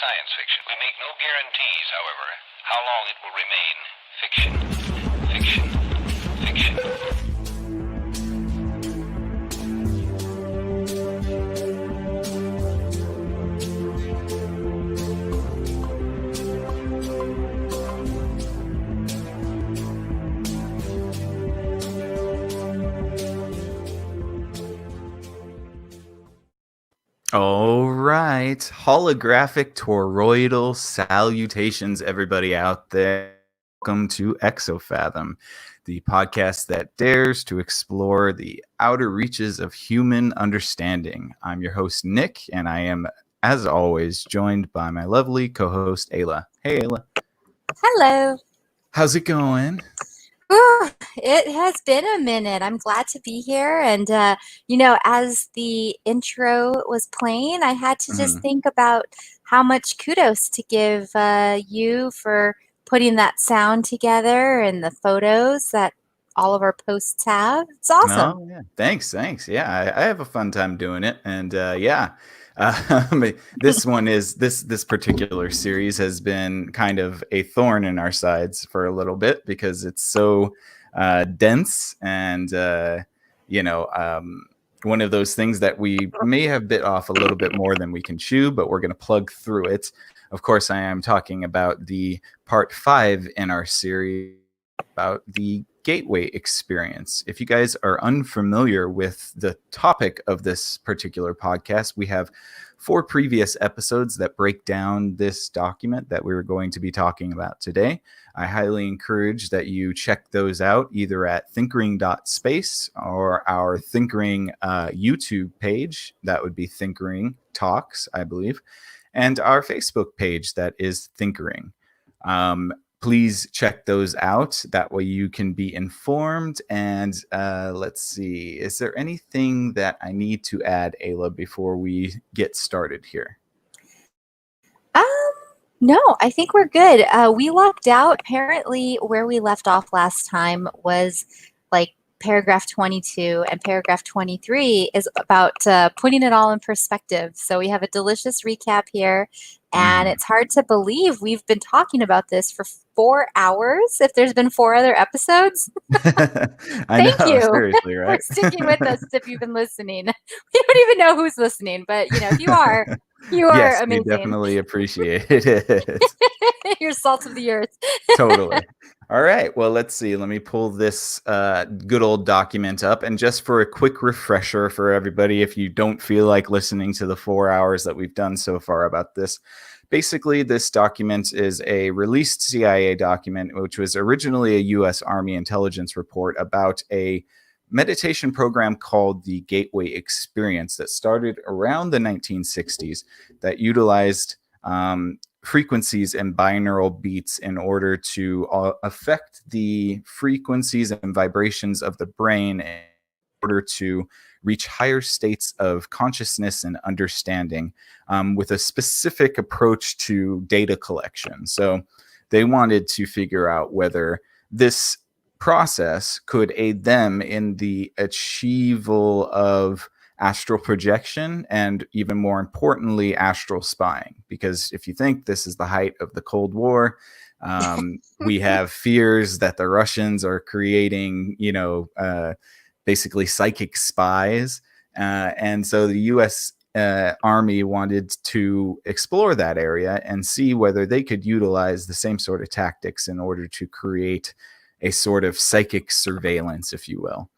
science fiction. We make no guarantees, however, how long it will remain fiction. All right, holographic toroidal salutations, everybody out there. Welcome to Exofathom, the podcast that dares to explore the outer reaches of human understanding. I'm your host, Nick, and I am, as always, joined by my lovely co-host, Ayla. Hey, Ayla. Hello. How's it going? Ooh, it has been a minute. I'm glad to be here. And, as the intro was playing, I had to just think about how much kudos to give you for putting that sound together and the photos that all of our posts have. It's awesome. Oh, yeah. Thanks. Yeah, I have a fun time doing it. And this particular series has been kind of a thorn in our sides for a little bit because it's so dense and, one of those things that we may have bit off a little bit more than we can chew, but we're going to plug through it. Of course, I am talking about the part 5 in our series about the gateway experience. If you guys are unfamiliar with the topic of this particular podcast, we have 4 previous episodes that break down this document that we were going to be talking about today. I highly encourage that you check those out either at thinkering.space or our Thinkering YouTube page. That would be Thinkering Talks, I believe, and our Facebook page that is Thinkering. Please check those out. That way you can be informed. And let's see, is there anything that I need to add, Ayla, before we get started here? No, I think we're good. We lucked out. Apparently, where we left off last time was like paragraph 22, and paragraph 23 is about putting it all in perspective. So we have a delicious recap here, and it's hard to believe we've been talking about this for 4 hours. If there's been 4 other episodes, Thank you. Seriously, right? For sticking with us. If you've been listening, we don't even know who's listening, but if you are, you are yes, amazing. We definitely appreciate it. You're salt of the earth. Totally. All right. Well, let's see. Let me pull this good old document up. And just for a quick refresher for everybody, if you don't feel like listening to the 4 hours that we've done so far about this, basically, this document is a released CIA document, which was originally a U.S. Army intelligence report about a meditation program called the Gateway Experience that started around the 1960s that utilized frequencies and binaural beats in order to affect the frequencies and vibrations of the brain in order to reach higher states of consciousness and understanding with a specific approach to data collection. So they wanted to figure out whether this process could aid them in the achievement of astral projection and, even more importantly, astral spying. Because if you think this is the height of the Cold War, we have fears that the Russians are creating, basically psychic spies. And so the U.S. Army wanted to explore that area and see whether they could utilize the same sort of tactics in order to create a sort of psychic surveillance, if you will.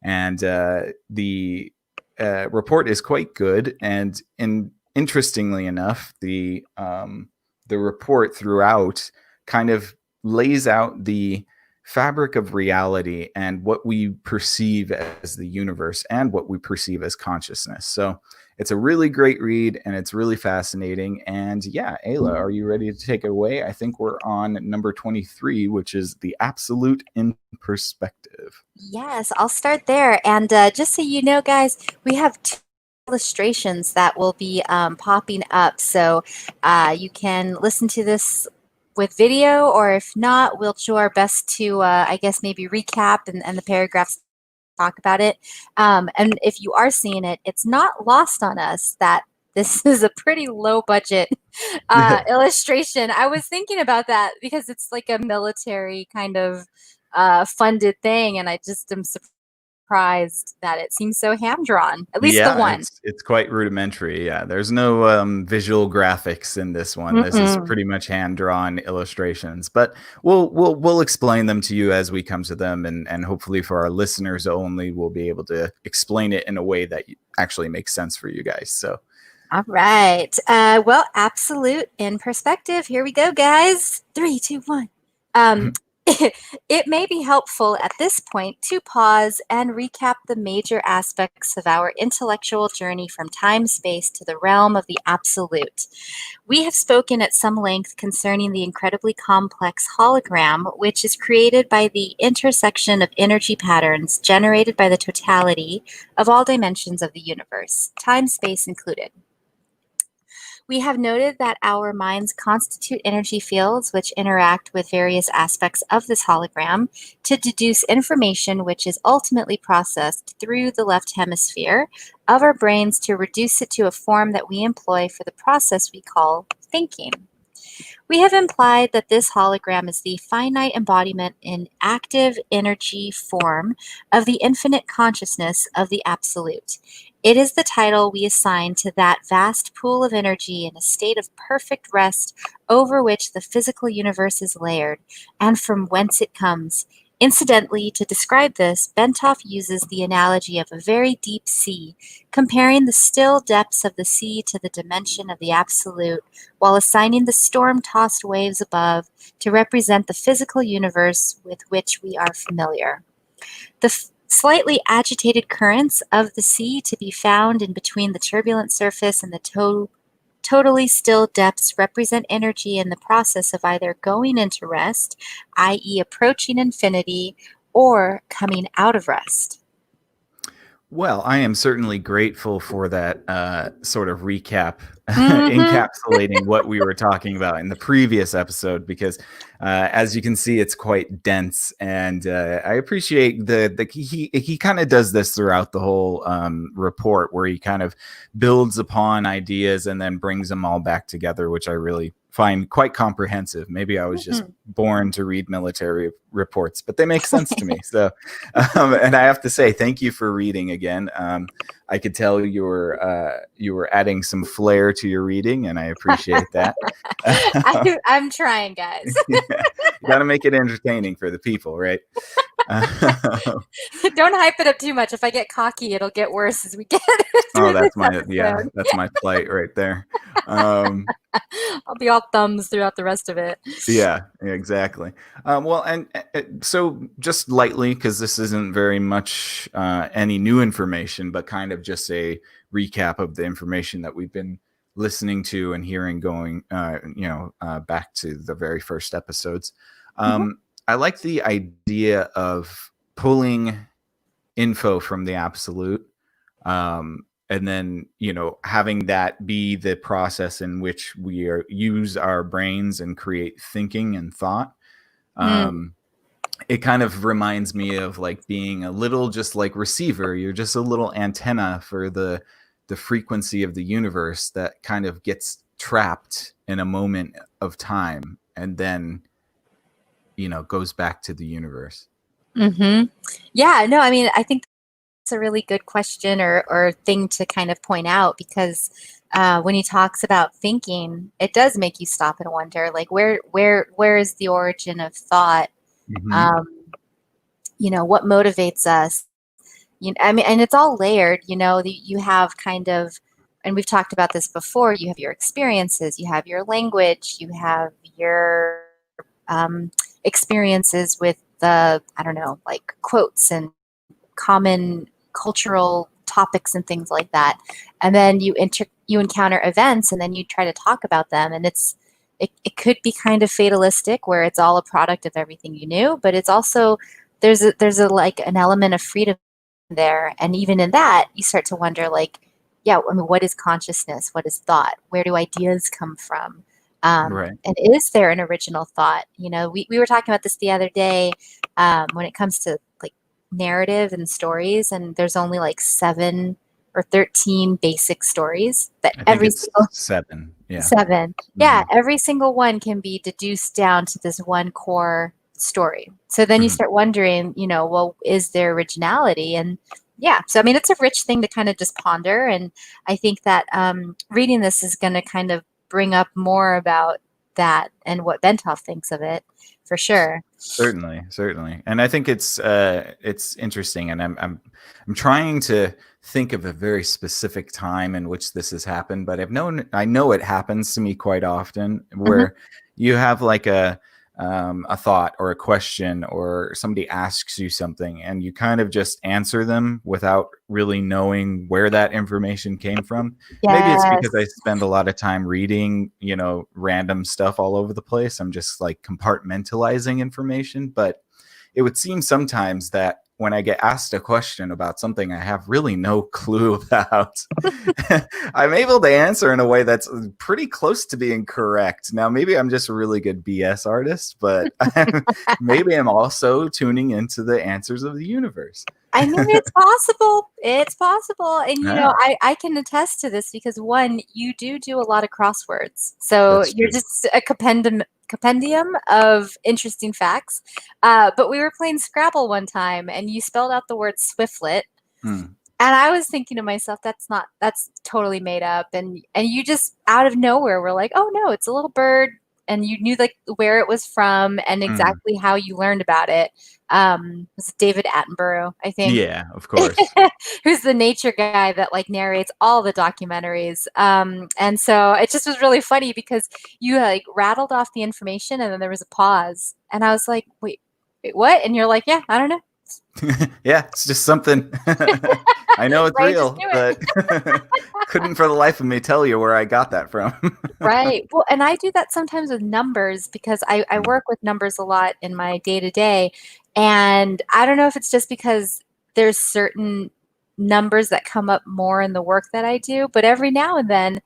And the report is quite good. And interestingly enough, the report throughout kind of lays out the fabric of reality and what we perceive as the universe and what we perceive as consciousness. So it's a really great read and it's really fascinating. And yeah, Ayla, are you ready to take it away? I think we're on number 23, which is the absolute in perspective. Yes, I'll start there. And just so you know, guys, we have 2 illustrations that will be popping up. So you can listen to this with video, or if not, we'll do our best to, I guess, maybe recap and the paragraphs talk about it. And if you are seeing it, it's not lost on us that this is a pretty low budget illustration. I was thinking about that because it's like a military kind of funded thing, and I just am surprised that it seems so hand drawn. At least the Yeah, one. it's quite rudimentary. Yeah, there's no visual graphics in this one. This is Mm-mm. pretty much hand-drawn illustrations, but we'll explain them to you as we come to them, and hopefully for our listeners only, we'll be able to explain it in a way that actually makes sense for you guys. So, All right. Well, absolute in perspective. Here we go, guys. 3, 2, 1. It may be helpful at this point to pause and recap the major aspects of our intellectual journey from time-space to the realm of the absolute. We have spoken at some length concerning the incredibly complex hologram, which is created by the intersection of energy patterns generated by the totality of all dimensions of the universe, time-space included. We have noted that our minds constitute energy fields which interact with various aspects of this hologram to deduce information which is ultimately processed through the left hemisphere of our brains to reduce it to a form that we employ for the process we call thinking. We have implied that this hologram is the finite embodiment in active energy form of the infinite consciousness of the Absolute. It is the title we assign to that vast pool of energy in a state of perfect rest over which the physical universe is layered, and from whence it comes. Incidentally, to describe this, Bentoff uses the analogy of a very deep sea, comparing the still depths of the sea to the dimension of the Absolute, while assigning the storm-tossed waves above to represent the physical universe with which we are familiar. The slightly agitated currents of the sea to be found in between the turbulent surface and the totally still depths represent energy in the process of either going into rest, i.e. approaching infinity, or coming out of rest. well, I am certainly grateful for that sort of recap, Mm-hmm. encapsulating what we were talking about in the previous episode, because as you can see, it's quite dense, and I appreciate he kind of does this throughout the whole report, where he kind of builds upon ideas and then brings them all back together, which I really find quite comprehensive. Maybe I was just born to read military reports, but they make sense to me. So, and I have to say, thank you for reading again. I could tell you were adding some flair to your reading, and I appreciate that. I'm trying, guys. Yeah, you got to make it entertaining for the people, right? Don't hype it up too much. If I get cocky, it'll get worse as we get through Oh, this that's my episode. that's my plight right there. I'll be all thumbs throughout the rest of it. Yeah, exactly. Well, and so just lightly, because this isn't very much any new information, but kind of just a recap of the information that we've been listening to and hearing going, back to the very first episodes. I like the idea of pulling info from the absolute, and then having that be the process in which we use our brains and create thinking and thought. It kind of reminds me of like being a little just like receiver. You're just a little antenna for the frequency of the universe that kind of gets trapped in a moment of time and then goes back to the universe. Yeah, no, I mean, I think it's a really good question or thing to kind of point out, because when he talks about thinking, it does make you stop and wonder, like, where is the origin of thought? What motivates us? I mean, and it's all layered. You have kind of, and we've talked about this before. You have your experiences, you have your language, you have your experiences with the, I don't know, like quotes and common cultural topics and things like that. And then you encounter events, and then you try to talk about them, and it could be kind of fatalistic, where it's all a product of everything you knew, but it's also there's a like an element of freedom there. And even in that, you start to wonder, like, yeah, I mean, what is consciousness? What is thought? Where do ideas come from? Right. And is there an original thought? We were talking about this the other day, when it comes to like narrative and stories, and there's only like 7 or 13 basic stories that I think every it's single 7. Yeah. 7. Yeah, Mhm. every single one can be deduced down to this one core story. So then you Mhm. start wondering, well, is there originality? And yeah, so I mean, it's a rich thing to kind of just ponder. And I think that reading this is going to kind of bring up more about that and what Bentov thinks of it, for sure. Certainly, certainly, and I think it's interesting, and I'm trying to think of a very specific time in which this has happened, but I know it happens to me quite often, Mhm. where you have like a thought or a question, or somebody asks you something, and you kind of just answer them without really knowing where that information came from. Maybe it's because I Yes. spend a lot of time reading, random stuff all over the place. I'm just like compartmentalizing information. But it would seem sometimes that when I get asked a question about something I have really no clue about, I'm able to answer in a way that's pretty close to being correct. Now, maybe I'm just a really good BS artist, but maybe I'm also tuning into the answers of the universe. I mean, it's possible. It's possible. And, Yeah, I can attest to this because, one, you do a lot of crosswords. So that's you're true. just a compendium of interesting facts. But we were playing Scrabble one time and you spelled out the word swiftlet. Hmm. And I was thinking to myself, that's totally made up. And you just out of nowhere were like, oh no, it's a little bird. And you knew like where it was from and Hmm. exactly how you learned about it. It was David Attenborough, I think, Yeah, of course. who's the nature guy that like narrates all the documentaries. And so it just was really funny because you like rattled off the information and then there was a pause. And I was like, wait, what? And you're like, yeah, I don't know. Yeah, it's just something. I know it's Right, just real, do it. but couldn't for the life of me tell you where I got that from. Right. Well, and I do that sometimes with numbers because I Mm. work with numbers a lot in my day to day. And I don't know if it's just because there's certain numbers that come up more in the work that I do, but every now and then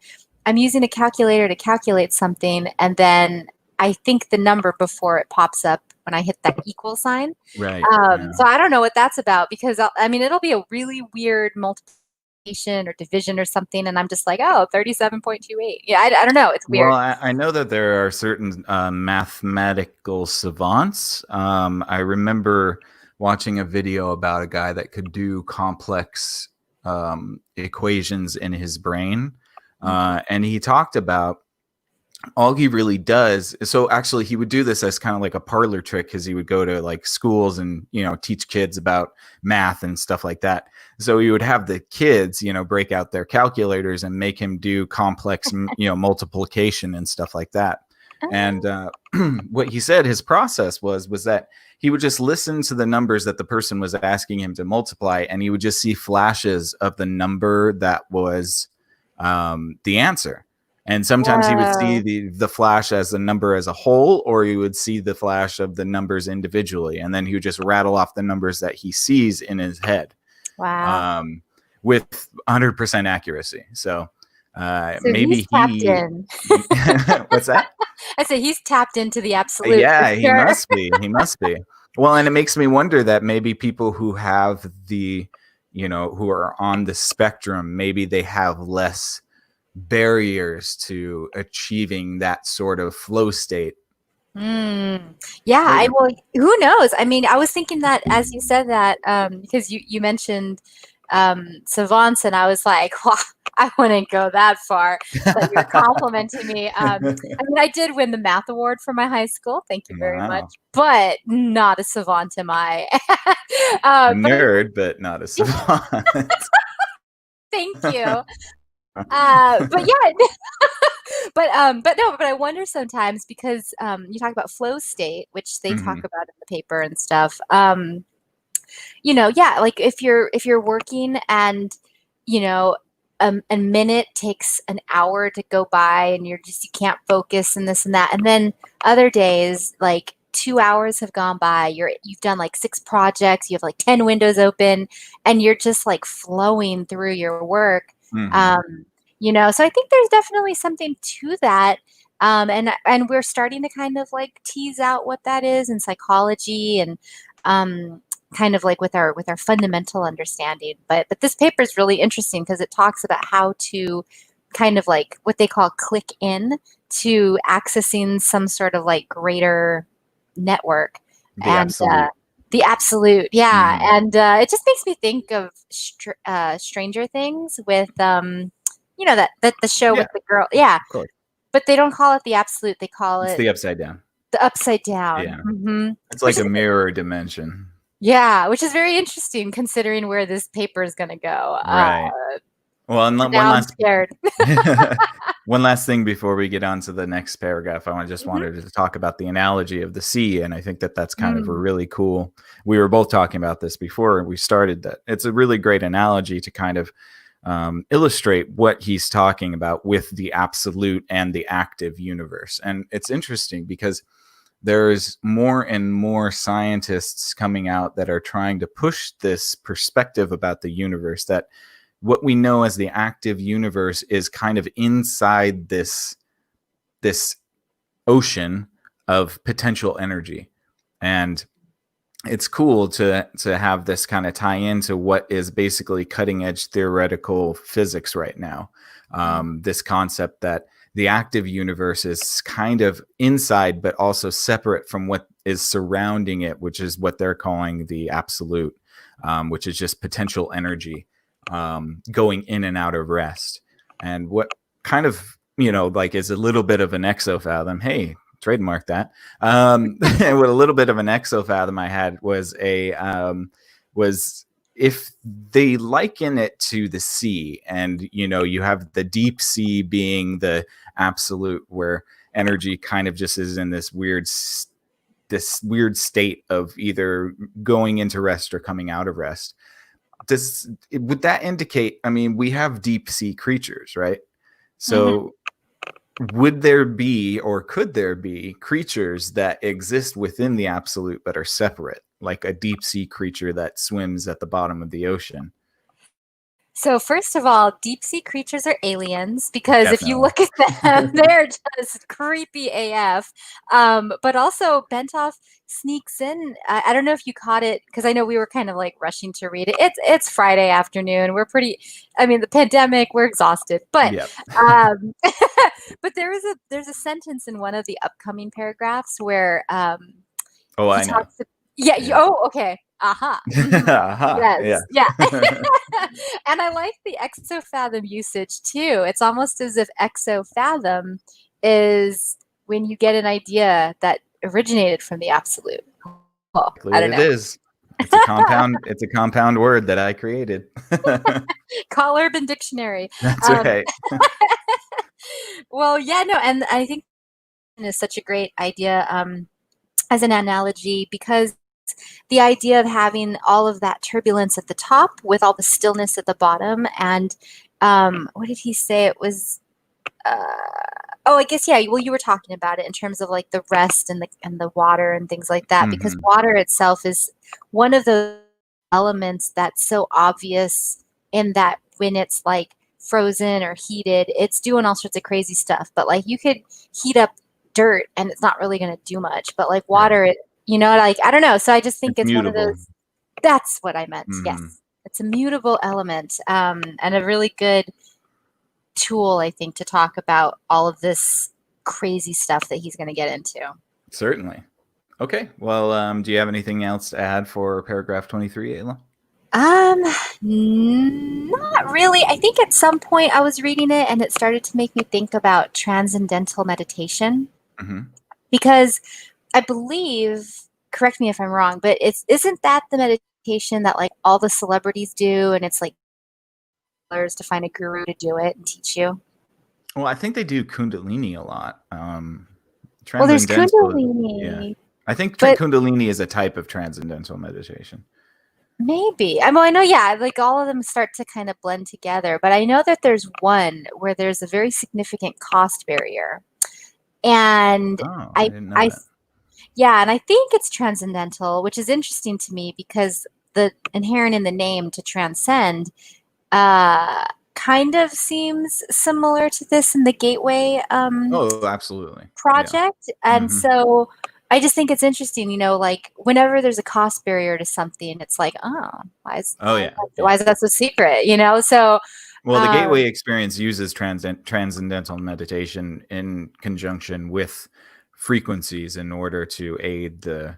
I'm using a calculator to calculate something. And then I think the number before it pops up when I hit that equal sign. Right. Yeah. So I don't know what that's about because I mean, it'll be a really weird multiplication or division or something. And I'm just like, oh, 37.28. Yeah, I don't know. It's Well, weird. I know that there are certain mathematical savants. I remember watching a video about a guy that could do complex equations in his brain. And he talked about all he really does. So actually he would do this as kind of like a parlor trick, because he would go to like schools and teach kids about math and stuff like that. So he would have the kids break out their calculators and make him do complex multiplication and stuff like that. And what he said his process was that he would just listen to the numbers that the person was asking him to multiply, and he would just see flashes of the number that was the answer. And sometimes he would see Whoa. the flash as the number as a whole, or he would see the flash of the numbers individually. And then he would just rattle off the numbers that he sees in his head Wow. um, with 100% accuracy. So So he's maybe tapped he, in. what's that? I say he's tapped into the absolute for Yeah, he sure. must be. He must be. Well, and it makes me wonder that maybe people who have who are on the spectrum, maybe they have less barriers to achieving that sort of flow state. Mm. Yeah, Maybe. well, who knows? I mean, I was thinking that as you said that, because you mentioned savants, and I was like, well, I wouldn't go that far. But you're complimenting me. I mean, I did win the math award for my high school. Thank you very much. Wow. But not a savant am I. A But nerd, but not a savant. thank you. But yeah, but no, but I wonder sometimes because you talk about flow state, which they talk Mhm. about in the paper and stuff. Yeah, like if you're working and you know a minute takes an hour to go by and you can't focus and this and that, and then other days like 2 hours have gone by, you've done like 6 projects, you have like 10 windows open, and you're just like flowing through your work. Mhm. So I think there's definitely something to that. And we're starting to kind of like tease out what that is in psychology. And kind of like with our fundamental understanding. But this paper is really interesting because it talks about how to kind of like what they call click in to accessing some sort of like greater network. The absolute. The absolute, yeah. Mhm. And it just makes me think of Stranger Things with you know, that the show Yeah, with the girl, yeah. of course. But they don't call it the absolute; they call It's it the upside down. the upside down. Yeah. Hmm. It's Which like is a mirror dimension. yeah, which is very interesting considering where this paper is going to go. Right. Well, and one Now I'm last scared. one last thing before we get on to the next paragraph, I just Mhm. wanted to talk about the analogy of the sea, and I think that that's kind of a Mm. really cool. We were both talking about this before we started. That it's a really great analogy to kind of illustrate what he's talking about with the absolute and the active universe. And it's interesting because there's more and more scientists coming out that are trying to push this perspective about the universe, that what we know as the active universe is kind of inside this ocean of potential energy. And it's cool to have this kind of tie into what is basically cutting edge theoretical physics right now. This concept that the active universe is kind of inside, but also separate from what is surrounding it, which is what they're calling the absolute, which is just potential energy going in and out of rest. And what kind of, like is a little bit of an exofathom. Hey, trademark that. What a little bit of an exofathom I had was was if they liken it to the sea, and you have the deep sea being the absolute, where energy kind of just is in this weird state of either going into rest or coming out of rest. Would that indicate, I mean, we have deep sea creatures, right? So would there be, or could there be, creatures that exist within the absolute but are separate, like a deep sea creature that swims at the bottom of the ocean? So first of all, deep sea creatures are aliens because if you Definitely. look at them, they're just creepy AF. But also Bentoff sneaks in. I don't know if you caught it because I know we were kind of like rushing to read it. It's Friday afternoon. We're pretty. I mean, the pandemic. We're exhausted, but Yep. but there's a sentence in one of the upcoming paragraphs where Oh, he I know. talks. Yeah. Yeah. Oh, okay. Aha. Mhm. Aha, Yes. yeah. Yeah. And I like the exofathom usage too. It's almost as if exofathom is when you get an idea that originated from the absolute. Well, I don't It know. is. It's a compound. It's a compound word that I created. Call Urban Dictionary. That's Um, right. well, yeah, no, and I think is such a great idea as an analogy because the idea of having all of that turbulence at the top with all the stillness at the bottom, and what did he say? It was oh, I guess yeah. Well, you were talking about it in terms of like the rest and the water and things like that, because Mhm. water itself is one of those elements that's so obvious in that when it's like frozen or heated, it's doing all sorts of crazy stuff. But like you could heat up dirt and it's not really going to do much. But like Right. water, like I don't know. So I just think It's it's one of mutable. those. That's what I meant. Mhm. Yes, it's a mutable element, and a really good tool, I think, to talk about all of this crazy stuff that he's going to get into. Certainly. Okay. Well, do you have anything else to add for paragraph 23, Ayla? Not really. I think at some point I was reading it and it started to make me think about transcendental meditation Mm-hmm. because I believe, correct me if I'm wrong, but isn't that the meditation that like all the celebrities do and it's like to find a guru to do it and teach you? Well, I think they do Kundalini a lot. Well, there's Transcendental. Yeah. Kundalini, I think but Kundalini is a type of transcendental meditation. maybe. I know, yeah, like all of them start to kind of blend together, but I know that there's one where there's a very significant cost barrier. And Oh, I I didn't know I that. yeah, and I think it's transcendental, which is interesting to me because the inherent in the name to transcend uh kind of seems similar to this in the Gateway Oh, absolutely. Yeah. project. And Mm-hmm. so I just think it's interesting, like whenever there's a cost barrier to something, it's like, oh, Oh yeah, why is that so secret? So well, the gateway experience uses transcendental meditation in conjunction with frequencies in order to aid the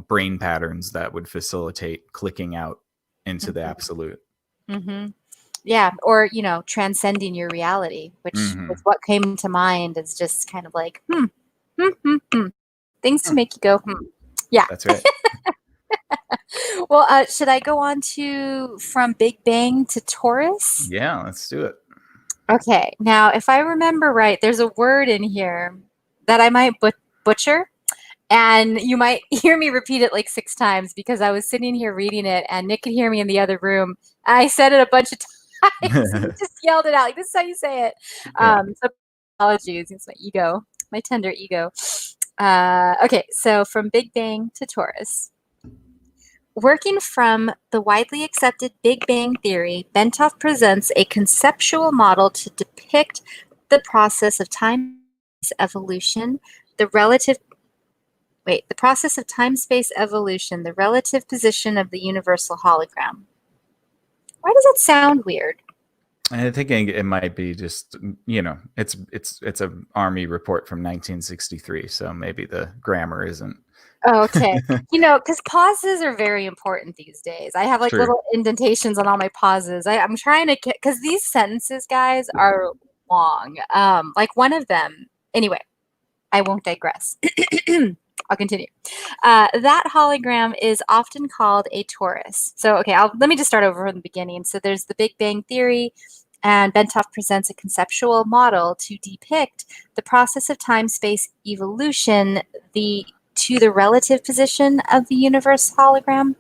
brain patterns that would facilitate clicking out into the absolute. mm-hmm. Yeah, or transcending your reality, which was what came to mind, is just kind of like things to make you go yeah. That's right. Well, should I go on to from Big Bang to Taurus? Yeah, let's do it. Okay, now if I remember right, there's a word in here that I might butcher, and you might hear me repeat it like 6 times because I was sitting here reading it, and Nick could hear me in the other room. I said it a bunch of times. And he just yelled it out like, "This is how you say it." So apologies, it's my ego, my tender ego. Okay, so from Big Bang to Taurus. Working from the widely accepted Big Bang theory, Bentoff presents a conceptual model to depict the process of time-space evolution, the process of time-space evolution, the relative position of the universal hologram. Why does that sound weird? I think it might be just, it's an Army report from 1963, so maybe the grammar isn't. Oh, okay. Because pauses are very important these days. I have like True. little indentations on all my pauses. I'm trying to get, because these sentences, guys, are long. Like one of them, anyway, I won't digress. I'll continue. That hologram is often called a torus. So, okay, let me just start over from the beginning. So there's the Big Bang theory, and Bentoff presents a conceptual model to depict the process of time-space evolution, to the relative position of the universe hologram.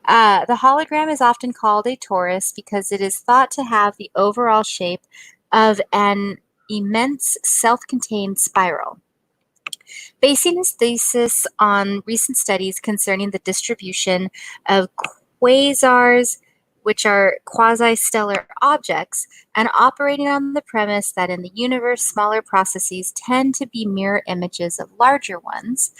The hologram is often called a torus because it is thought to have the overall shape of an immense self-contained spiral. Basing his thesis on recent studies concerning the distribution of quasars, which are quasi-stellar objects, and operating on the premise that in the universe, smaller processes tend to be mirror images of larger ones,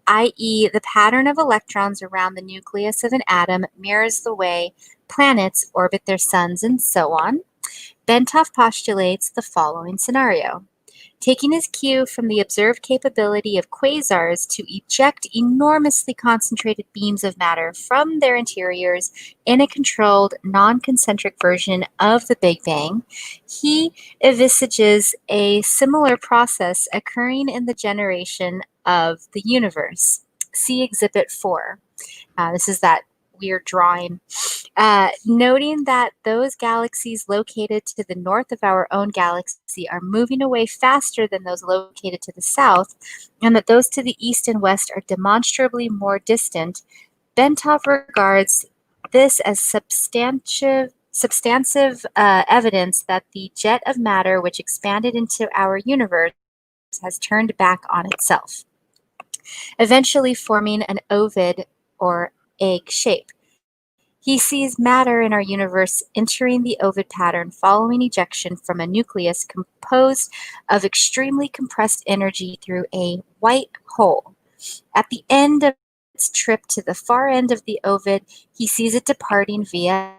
i.e., the pattern of electrons around the nucleus of an atom mirrors the way planets orbit their suns, and so on, Bentoff postulates the following scenario. Taking his cue from the observed capability of quasars to eject enormously concentrated beams of matter from their interiors in a controlled, non-concentric version of the Big Bang, he envisages a similar process occurring in the generation of the universe. See Exhibit 4. This is that weird drawing. Noting that those galaxies located to the north of our own galaxy are moving away faster than those located to the south, and that those to the east and west are demonstrably more distant, Bentoff regards this as substantive evidence that the jet of matter which expanded into our universe has turned back on itself, eventually forming an ovid or egg shape. He sees matter in our universe entering the ovid pattern following ejection from a nucleus composed of extremely compressed energy through a white hole. At the end of its trip to the far end of the ovid, he sees it departing via a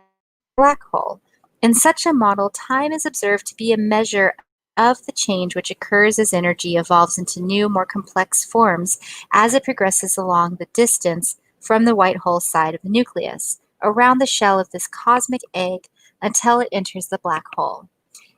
black hole. In such a model, time is observed to be a measure of the change which occurs as energy evolves into new, more complex forms as it progresses along the distance from the white hole side of the nucleus, around the shell of this cosmic egg until it enters the black hole.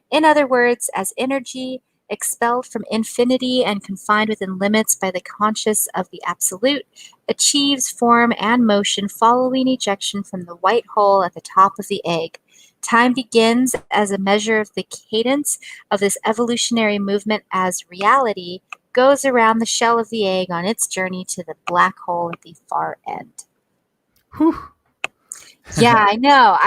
In other words, as energy expelled from infinity and confined within limits by the conscious of the absolute, achieves form and motion following ejection from the white hole at the top of the egg. Time begins as a measure of the cadence of this evolutionary movement as reality goes around the shell of the egg on its journey to the black hole at the far end. Whew. Yeah, I know.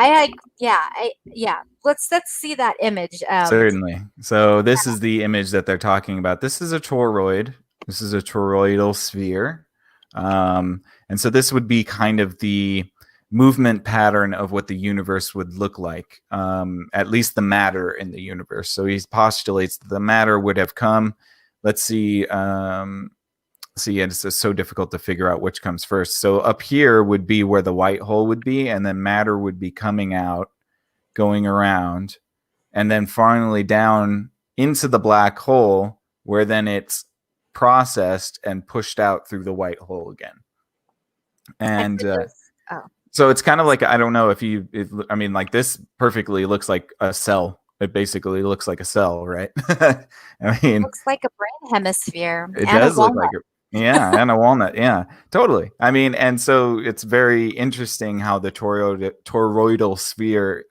Let's see that image. Certainly. So this is the image that they're talking about. This is a toroid. This is a toroidal sphere. And so this would be kind of the movement pattern of what the universe would look like, at least the matter in the universe. So he postulates that the matter would have come, let's see, see, and it's just so difficult to figure out which comes first. So up here would be where the white hole would be, and then matter would be coming out, going around, and then finally down into the black hole, where then it's processed and pushed out through the white hole again. And so it's kind of like, I don't know if you, I mean, like this perfectly looks like a cell. It basically looks like a cell, right? I mean, looks like a brain hemisphere. it and does a look walnut. like yeah, and a walnut. Yeah, totally. I mean, and so it's very interesting how the toroidal sphere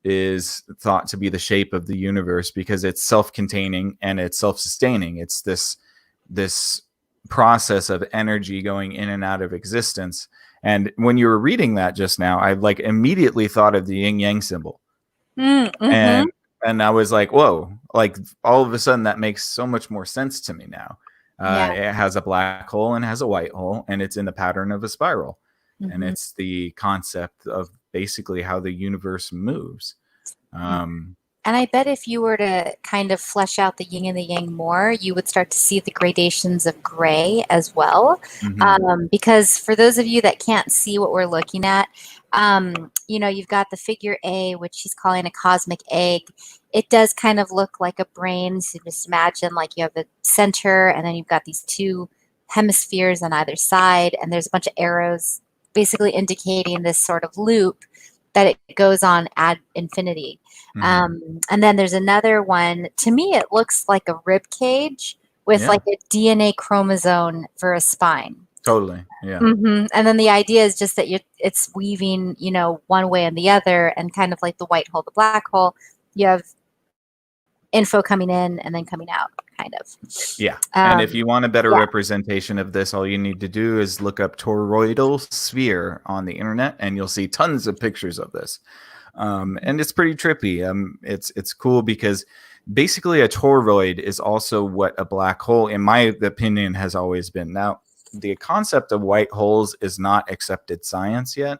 is thought to be the shape of the universe, because it's self-containing and it's self-sustaining. It's this process of energy going in and out of existence. And when you were reading that just now, I like immediately thought of the yin yang symbol. Mm-hmm. And I was like, whoa, like all of a sudden that makes so much more sense to me now. It has a black hole and has a white hole, and it's in the pattern of a spiral. Mm-hmm. And it's the concept of basically how the universe moves. And I bet if you were to kind of flesh out the yin and the yang more, you would start to see the gradations of gray as well. Mm-hmm. Because for those of you that can't see what we're looking at, you know, you've got the figure A, which he's calling a cosmic egg. It does kind of look like a brain. So just imagine like you have the center, and then you've got these two hemispheres on either side, and there's a bunch of arrows basically indicating this sort of loop that it goes on ad infinity. Mm-hmm. And then there's another one. To me, it looks like a rib cage with like a DNA chromosome for a spine. Totally. Yeah. Mm-hmm. And then the idea is just that it's weaving, you know, one way and the other, and kind of like the white hole, the black hole. You have info coming in and then coming out, kind of. Yeah. And if you want a better representation of this, all you need to do is look up toroidal sphere on the internet, and you'll see tons of pictures of this. And it's pretty trippy. It's cool because basically a toroid is also what a black hole, in my opinion, has always been. Now, the concept of white holes is not accepted science yet,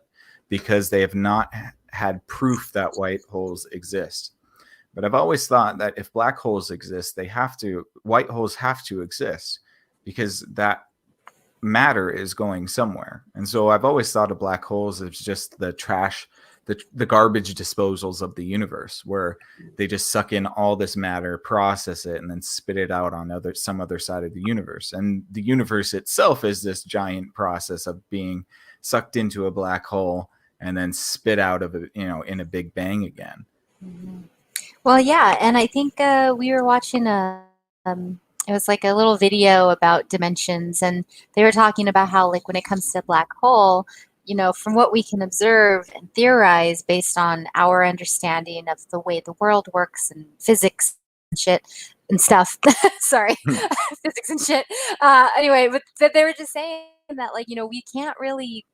because they have not had proof that white holes exist. But I've always thought that if black holes exist, white holes have to exist, because that matter is going somewhere. And so I've always thought of black holes as just the trash, the garbage disposals of the universe, where they just suck in all this matter, process it, and then spit it out on some other side of the universe. And the universe itself is this giant process of being sucked into a black hole and then spit out of it, you know, in a big bang again. Mm-hmm. Well, yeah, and I think we were watching it was like a little video about dimensions, and they were talking about how, like, when it comes to black hole, you know, from what we can observe and theorize based on our understanding of the way the world works and physics and shit and stuff. Sorry, physics and shit. Anyway, but they were just saying that, like, you know, we can't really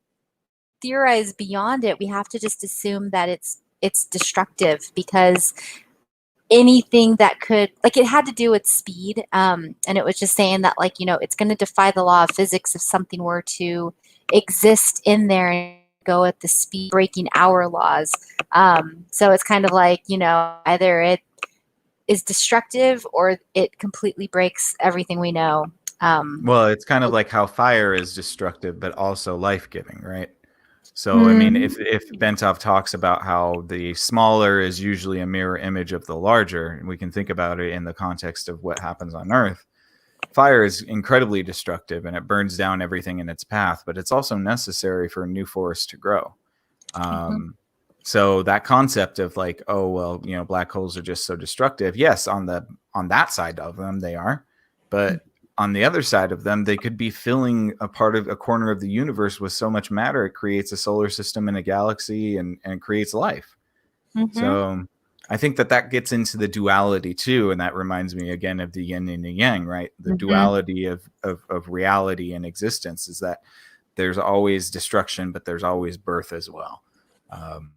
theorize beyond it. We have to just assume that it's destructive, because anything that could, like, it had to do with speed, and it was just saying that, like, you know, it's going to defy the law of physics if something were to exist in there and go at the speed breaking our laws. So it's kind of like, you know, either it is destructive or it completely breaks everything we know. Well, it's kind of like how fire is destructive but also life-giving, right? So, I mean, if Bentov talks about how the smaller is usually a mirror image of the larger, and we can think about it in the context of what happens on Earth, fire is incredibly destructive and it burns down everything in its path, but it's also necessary for a new forest to grow. So that concept of like, oh, well, you know, black holes are just so destructive. Yes, on that side of them, they are. But on the other side of them, they could be filling a corner of the universe with so much matter, it creates a solar system and a galaxy and creates life. So I think that gets into the duality too. And that reminds me again of the yin and the yang, right? The duality of reality and existence is that there's always destruction, but there's always birth as well. And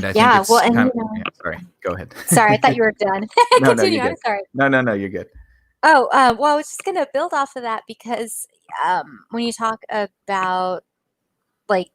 I think it's well, and sorry, go ahead. Sorry, I thought you were done. No, Continue. you're I'm sorry. No, you're good. Oh, well, I was just going to build off of that, because when you talk about, like,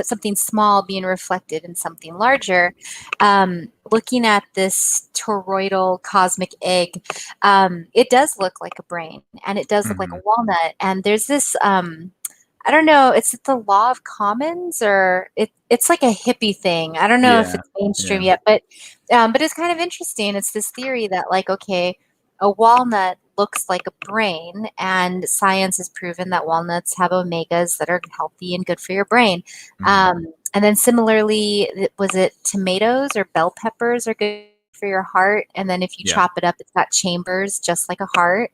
something small being reflected in something larger. Looking at this toroidal cosmic egg, it does look like a brain, and it does look like a walnut. And there's this, I don't know, it's the law of commons, or it's like a hippie thing. I don't know if it's mainstream yet, but it's kind of interesting. It's this theory that, like, okay, a walnut looks like a brain, and science has proven that walnuts have omegas that are healthy and good for your brain. And then similarly, was it tomatoes or bell peppers are good for your heart? And then if you chop it up, it's got chambers just like a heart.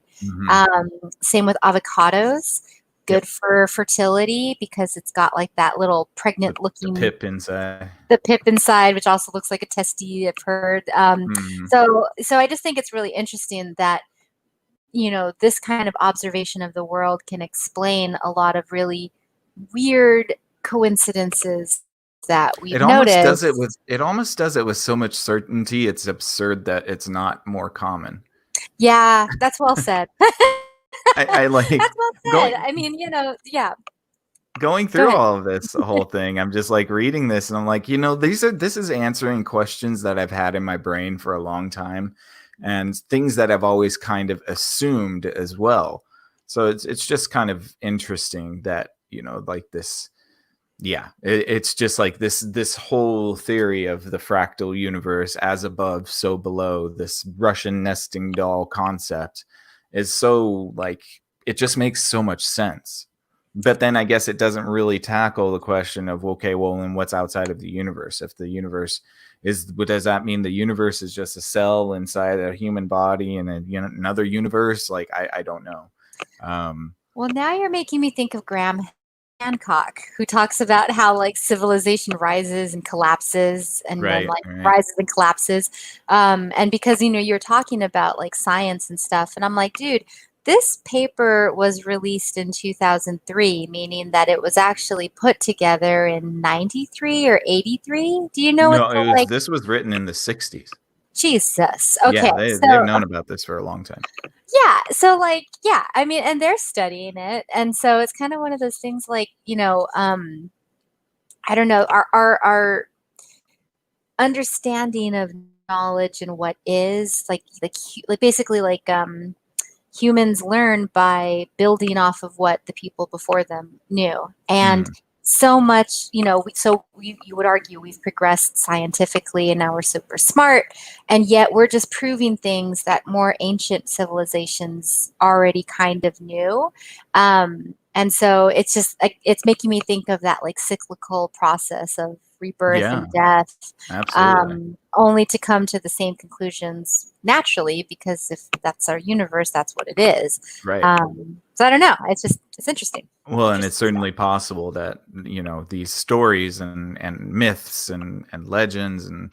Same with avocados. Good for fertility because it's got like that little pregnant looking pip inside. The pip inside, which also looks like a testy, I've heard. So I just think it's really interesting that, you know, this kind of observation of the world can explain a lot of really weird coincidences that we've noticed. It almost does it with so much certainty. It's absurd that it's not more common. Yeah, that's well said. I like that's well said. I mean, you know, going through all of this whole thing, I'm just like reading this and I'm like, you know, this is answering questions that I've had in my brain for a long time, and things that I've always kind of assumed as well. So it's just kind of interesting that, you know, like this, it's just like this whole theory of the fractal universe, as above, so below, this Russian nesting doll concept is so, like, it just makes so much sense. But then I guess it doesn't really tackle the question of, okay, well, then what's outside of the universe? If the universe is, what does that mean? The universe is just a cell inside a human body in another universe? Like, I don't know. Well, now you're making me think of Graham Hancock, who talks about how, like, civilization rises and collapses, and then rises and collapses. And because, you know, you're talking about like science and stuff, and I'm like, dude, this paper was released in 2003, meaning that it was actually put together in 93 or 83. Do you know what this was written in the 60s. Jesus. Okay. Yeah, they've known about this for a long time. Yeah. So, like, yeah, I mean, and they're studying it. And so it's kind of one of those things, like, you know, I don't know, our understanding of knowledge and what is like basically like humans learn by building off of what the people before them knew. And so much, you know, you would argue we've progressed scientifically and now we're super smart, and yet we're just proving things that more ancient civilizations already kind of knew. And so it's just, it's making me think of that, like, cyclical process of rebirth and death, only to come to the same conclusions naturally, because if that's our universe, that's what it is. Right. So I don't know. It's interesting. Well, and it's certainly possible that, you know, these stories and myths and legends and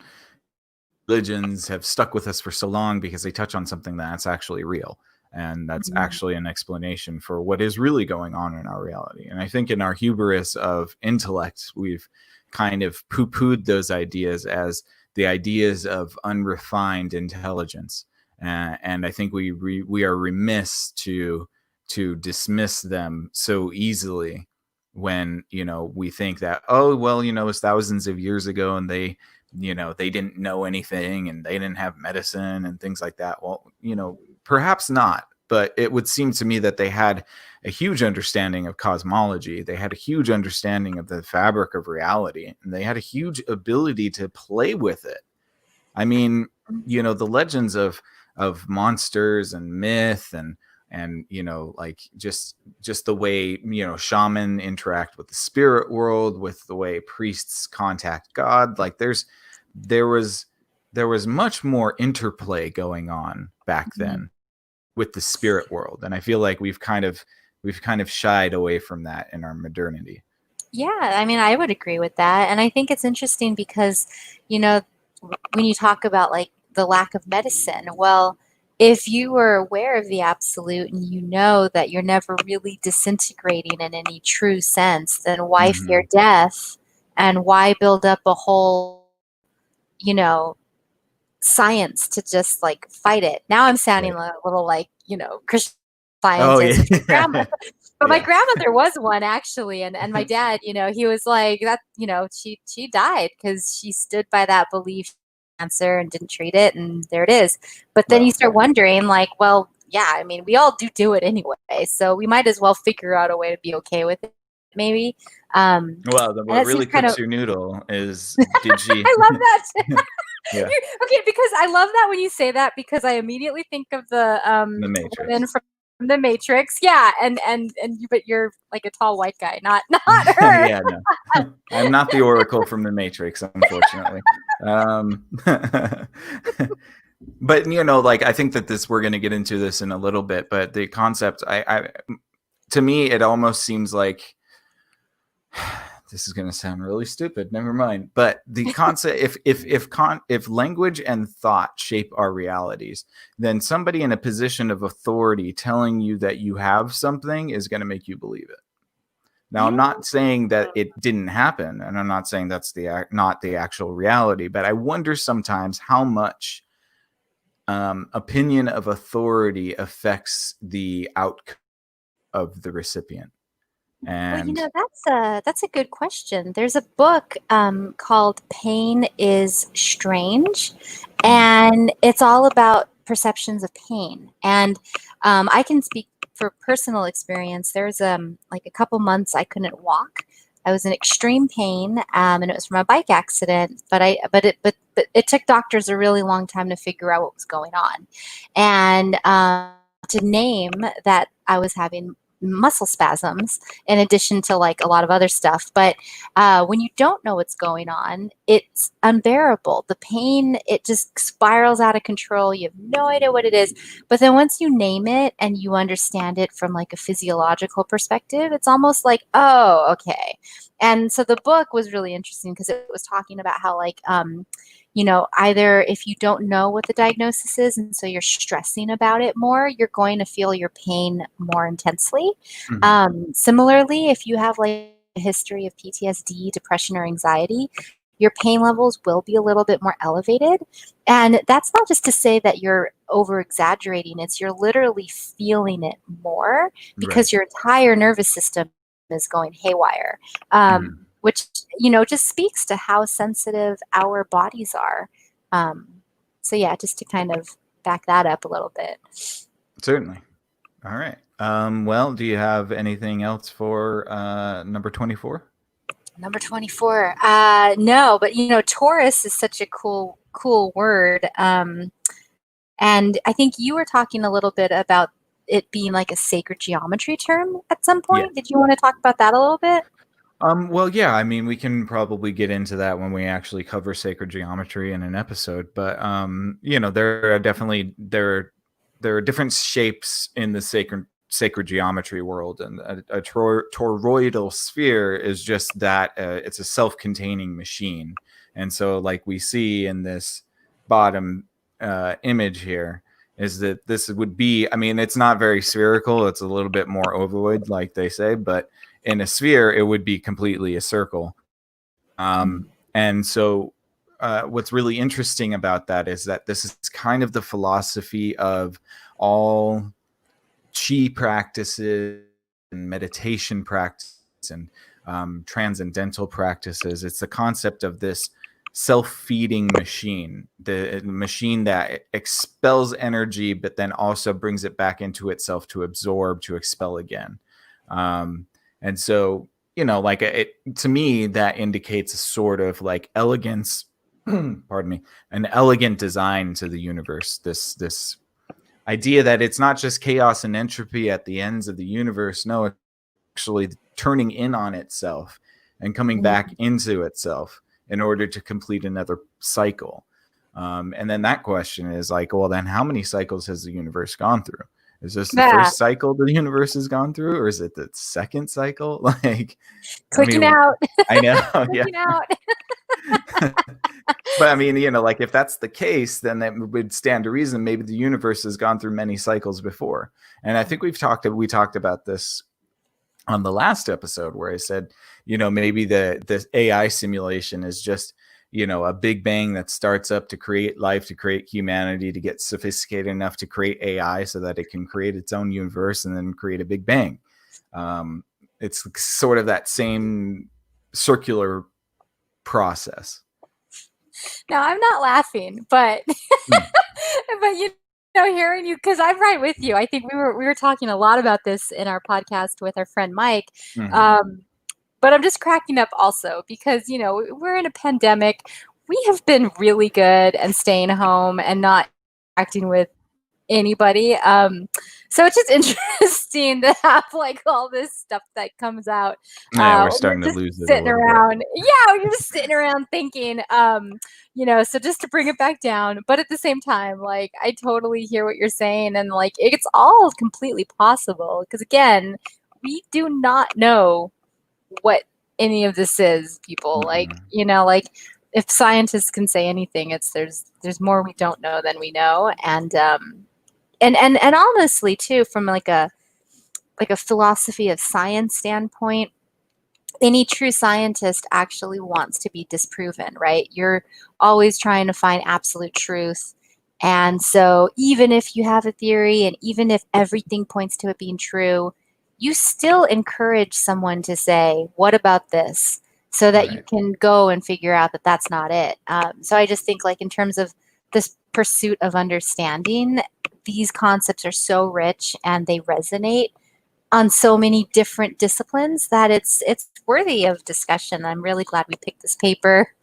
religions have stuck with us for so long because they touch on something that's actually real. And that's actually an explanation for what is really going on in our reality. And I think in our hubris of intellect, we've kind of poo-pooed those ideas as the ideas of unrefined intelligence. And I think we are remiss to dismiss them so easily when, you know, we think that, oh, well, you know, it was thousands of years ago and they, you know, they didn't know anything and they didn't have medicine and things like that. Well, you know, perhaps not, but it would seem to me that they had a huge understanding of cosmology. They had a huge understanding of the fabric of reality, and they had a huge ability to play with it. I mean, you know, the legends of monsters and myth and you know, like just the way, you know, shaman interact with the spirit world, with the way priests contact God, like there was much more interplay going on back then with the spirit world, and I feel like we've kind of shied away from that in our modernity. Yeah, I mean, I would agree with that. And I think it's interesting because, you know, when you talk about like the lack of medicine, well, if you were aware of the absolute and you know that you're never really disintegrating in any true sense, then why fear death, and why build up a whole, you know, science to just like fight it? Now I'm sounding a little like, you know, Christian Scientist. Oh, yeah. But my Yeah. grandmother was one actually, and my dad, he was like that. She died because she stood by that belief cancer and didn't treat it, and there it is. But then you Well, start wondering, like, well, yeah, I mean, we all do it anyway, so we might as well figure out a way to be okay with it, maybe. And what it seems really kind of. cooks your noodle is, did she? I love that. Yeah, Okay, because I love that when you say that because I immediately think of the The woman Matrix. from the Matrix. Yeah, and you, but you're like a tall white guy, not her. Yeah, no. I'm not the Oracle from the Matrix, unfortunately. But like, I think that we're going to get into this in a little bit, but the concept, to me, it almost seems like this is going to sound really stupid. Never mind. But the concept, if language and thought shape our realities, then somebody in a position of authority telling you that you have something is going to make you believe it. Now, I'm not saying that it didn't happen, and I'm not saying that's not the actual reality, but I wonder sometimes how much opinion of authority affects the outcome of the recipient. And that's a good question. There's a book called Pain is Strange, and it's all about perceptions of pain. And I can speak for personal experience. There's like a couple months I couldn't walk. I was in extreme pain, and it was from a bike accident. But it took doctors a really long time to figure out what was going on, and to name that I was having muscle spasms in addition to like a lot of other stuff. But when you don't know what's going on, it's unbearable. The pain, it just spirals out of control. You have no idea what it is. But then once you name it and you understand it from like a physiological perspective, it's almost like, oh, okay. And so the book was really interesting because it was talking about how like either if you don't know what the diagnosis is and so you're stressing about it more, you're going to feel your pain more intensely. Similarly, if you have like a history of PTSD, depression, or anxiety, your pain levels will be a little bit more elevated. And that's not just to say that you're over exaggerating, it's you're literally feeling it more because your entire nervous system is going haywire. Which just speaks to how sensitive our bodies are. So yeah, just to kind of back that up a little bit. Certainly. All right. Well, do you have anything else for number 24? Number 24. No, but Taurus is such a cool word. And I think you were talking a little bit about it being like a sacred geometry term at some point. Yeah. Did you want to talk about that a little bit? Well, yeah, I mean, we can probably get into that when we actually cover sacred geometry in an episode, but there are definitely there are different shapes in the sacred geometry world, and a toroidal sphere is just that. It's a self-containing machine, and so like we see in this bottom image here is that this would be, I mean, it's not very spherical, it's a little bit more ovoid like they say, but in a sphere it would be completely a circle. And so what's really interesting about that is that this is kind of the philosophy of all chi practices and meditation practice and transcendental practices. It's the concept of this self-feeding machine, the machine that expels energy but then also brings it back into itself to absorb, to expel again. And so like to me that indicates a sort of like elegance pardon me, an elegant design to the universe, this idea that it's not just chaos and entropy at the ends of the universe. No, it's actually turning in on itself and coming back into itself in order to complete another cycle. And then that question is like, well, then how many cycles has the universe gone through? Is this the first cycle the universe has gone through, or is it the second cycle? Like, clicking out. I know. Clicking out. But I mean, like if that's the case, then that would stand to reason maybe the universe has gone through many cycles before. And I think we talked about this on the last episode where I said, maybe the AI simulation is just, a big bang that starts up to create life, to create humanity, to get sophisticated enough to create AI so that it can create its own universe and then create a big bang. It's sort of that same circular process. Now I'm not laughing, but but hearing you, because I'm right with you. I think we were talking a lot about this in our podcast with our friend Mike. But I'm just cracking up also because we're in a pandemic. We have been really good and staying home and not interacting with anybody. So it's just interesting to have like all this stuff that comes out. Yeah, we're when starting you're to lose just it a sitting little around. Yeah, you're just sitting around thinking. So just to bring it back down, but at the same time, like I totally hear what you're saying, and like it's all completely possible because again, we do not know what any of this is, people. Like like if scientists can say anything, it's there's more we don't know than we know, and honestly too, from like a philosophy of science standpoint, any true scientist actually wants to be disproven, right? You're always trying to find absolute truth. And so even if you have a theory and even if everything points to it being true, you still encourage someone to say, what about this? So that you can go and figure out that that's not it. So I just think like in terms of this pursuit of understanding, these concepts are so rich and they resonate on so many different disciplines that it's worthy of discussion. I'm really glad we picked this paper.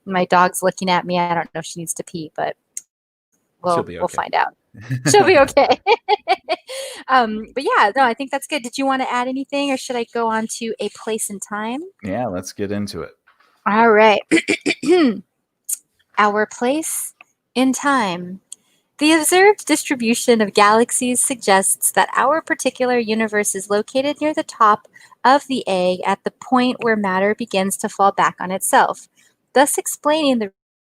My dog's looking at me. I don't know if she needs to pee, but we'll find out. She'll be okay. But yeah, no, I think that's good. Did you want to add anything or should I go on to a place and time? Yeah, let's get into it. All right. Our place in time. The observed distribution of galaxies suggests that our particular universe is located near the top of the egg at the point where matter begins to fall back on itself, thus explaining the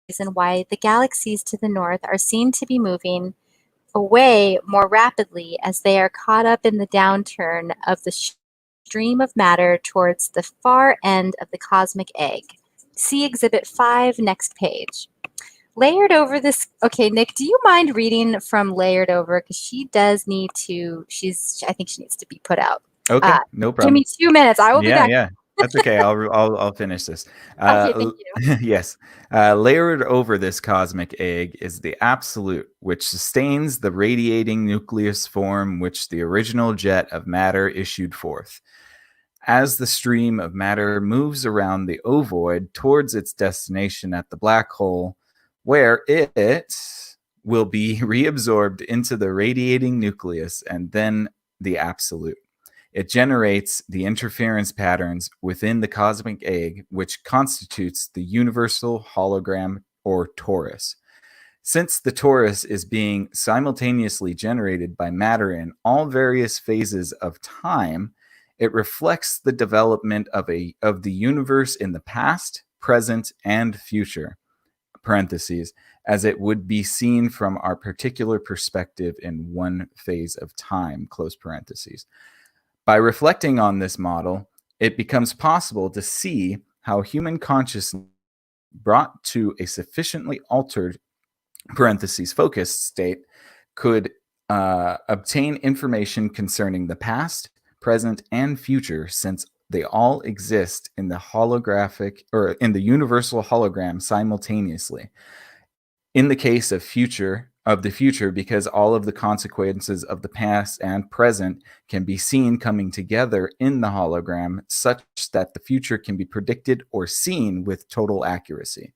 reason why the galaxies to the north are seen to be moving away more rapidly as they are caught up in the downturn of the stream of matter towards the far end of the cosmic egg. See Exhibit 5, next page. Layered over this. Okay, Nick, do you mind reading from layered over? Because she does need to. I think she needs to be put out. Okay, no problem. Give me 2 minutes. I will be back. Yeah, that's okay. I'll finish this. Okay, thank you. Yes, layered over this cosmic egg is the absolute, which sustains the radiating nucleus form which the original jet of matter issued forth. As the stream of matter moves around the ovoid towards its destination at the black hole, where it will be reabsorbed into the radiating nucleus and then the absolute. It generates the interference patterns within the cosmic egg, which constitutes the universal hologram or torus. Since the torus is being simultaneously generated by matter in all various phases of time, it reflects the development of the universe in the past, present, and future. Parentheses, as it would be seen from our particular perspective in one phase of time, close parentheses. By reflecting on this model, it becomes possible to see how human consciousness brought to a sufficiently altered parentheses focused state could obtain information concerning the past, present, and future, since they all exist in the holographic or in the universal hologram simultaneously. In the case of the future, because all of the consequences of the past and present can be seen coming together in the hologram, such that the future can be predicted or seen with total accuracy.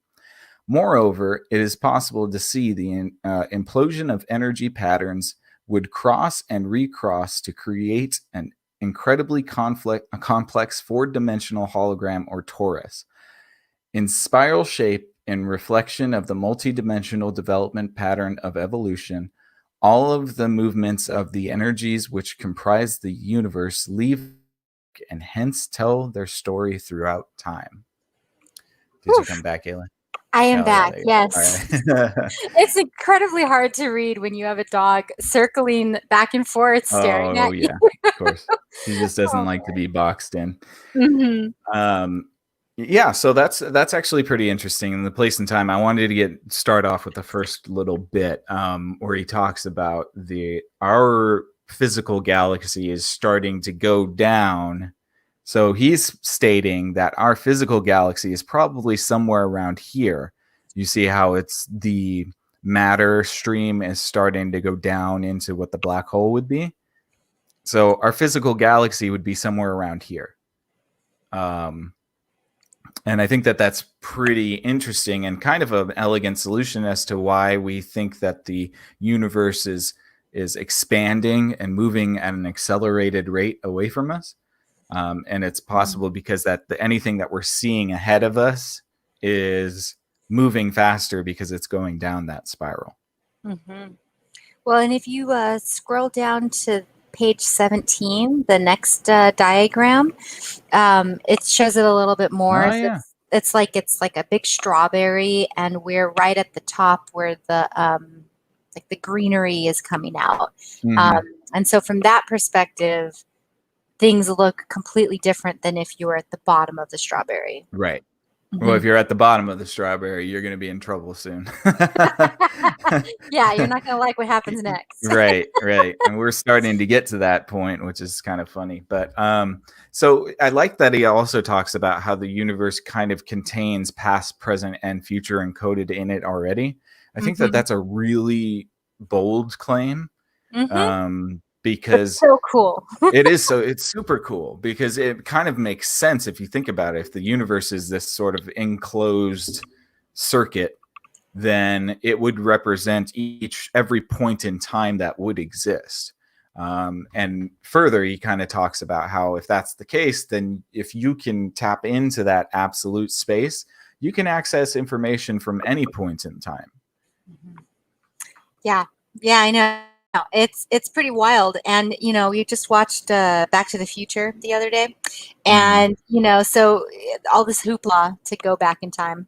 Moreover, it is possible to see the implosion of energy patterns would cross and recross to create an incredibly complex four-dimensional hologram or torus. In spiral shape, in reflection of the multidimensional development pattern of evolution, all of the movements of the energies which comprise the universe leave and hence tell their story throughout time. Did you come back, Ayla? I am back, yes. Right. It's incredibly hard to read when you have a dog circling back and forth, staring at you. Of course. He just doesn't like to be boxed in. Mm-hmm. Yeah, so that's actually pretty interesting. In the place and time, I wanted to start off with the first little bit where he talks about our physical galaxy is starting to go down. So he's stating that our physical galaxy is probably somewhere around here. You see how it's the matter stream is starting to go down into what the black hole would be. So our physical galaxy would be somewhere around here. And I think that that's pretty interesting and kind of an elegant solution as to why we think that the universe is expanding and moving at an accelerated rate away from us. And it's possible because that anything that we're seeing ahead of us is moving faster because it's going down that spiral. Mm-hmm. Well, and if you scroll down to page 17, the next diagram, it shows it a little bit more. Oh, So yeah. it's like a big strawberry, and we're right at the top where the like the greenery is coming out. And so from that perspective, things look completely different than if you were at the bottom of the strawberry. Right. Well, if you're at the bottom of the strawberry, you're going to be in trouble soon. Yeah, you're not going to like what happens next. Right. And we're starting to get to that point, which is kind of funny. But so I like that he also talks about how the universe kind of contains past, present, and future encoded in it already. I think that that's a really bold claim. Because it's so cool. it's super cool because it kind of makes sense if you think about it. If the universe is this sort of enclosed circuit, then it would represent every point in time that would exist. And further, he kind of talks about how if that's the case, then if you can tap into that absolute space, you can access information from any point in time. Yeah, I know. It's pretty wild. And, we just watched Back to the Future the other day. And, so all this hoopla to go back in time.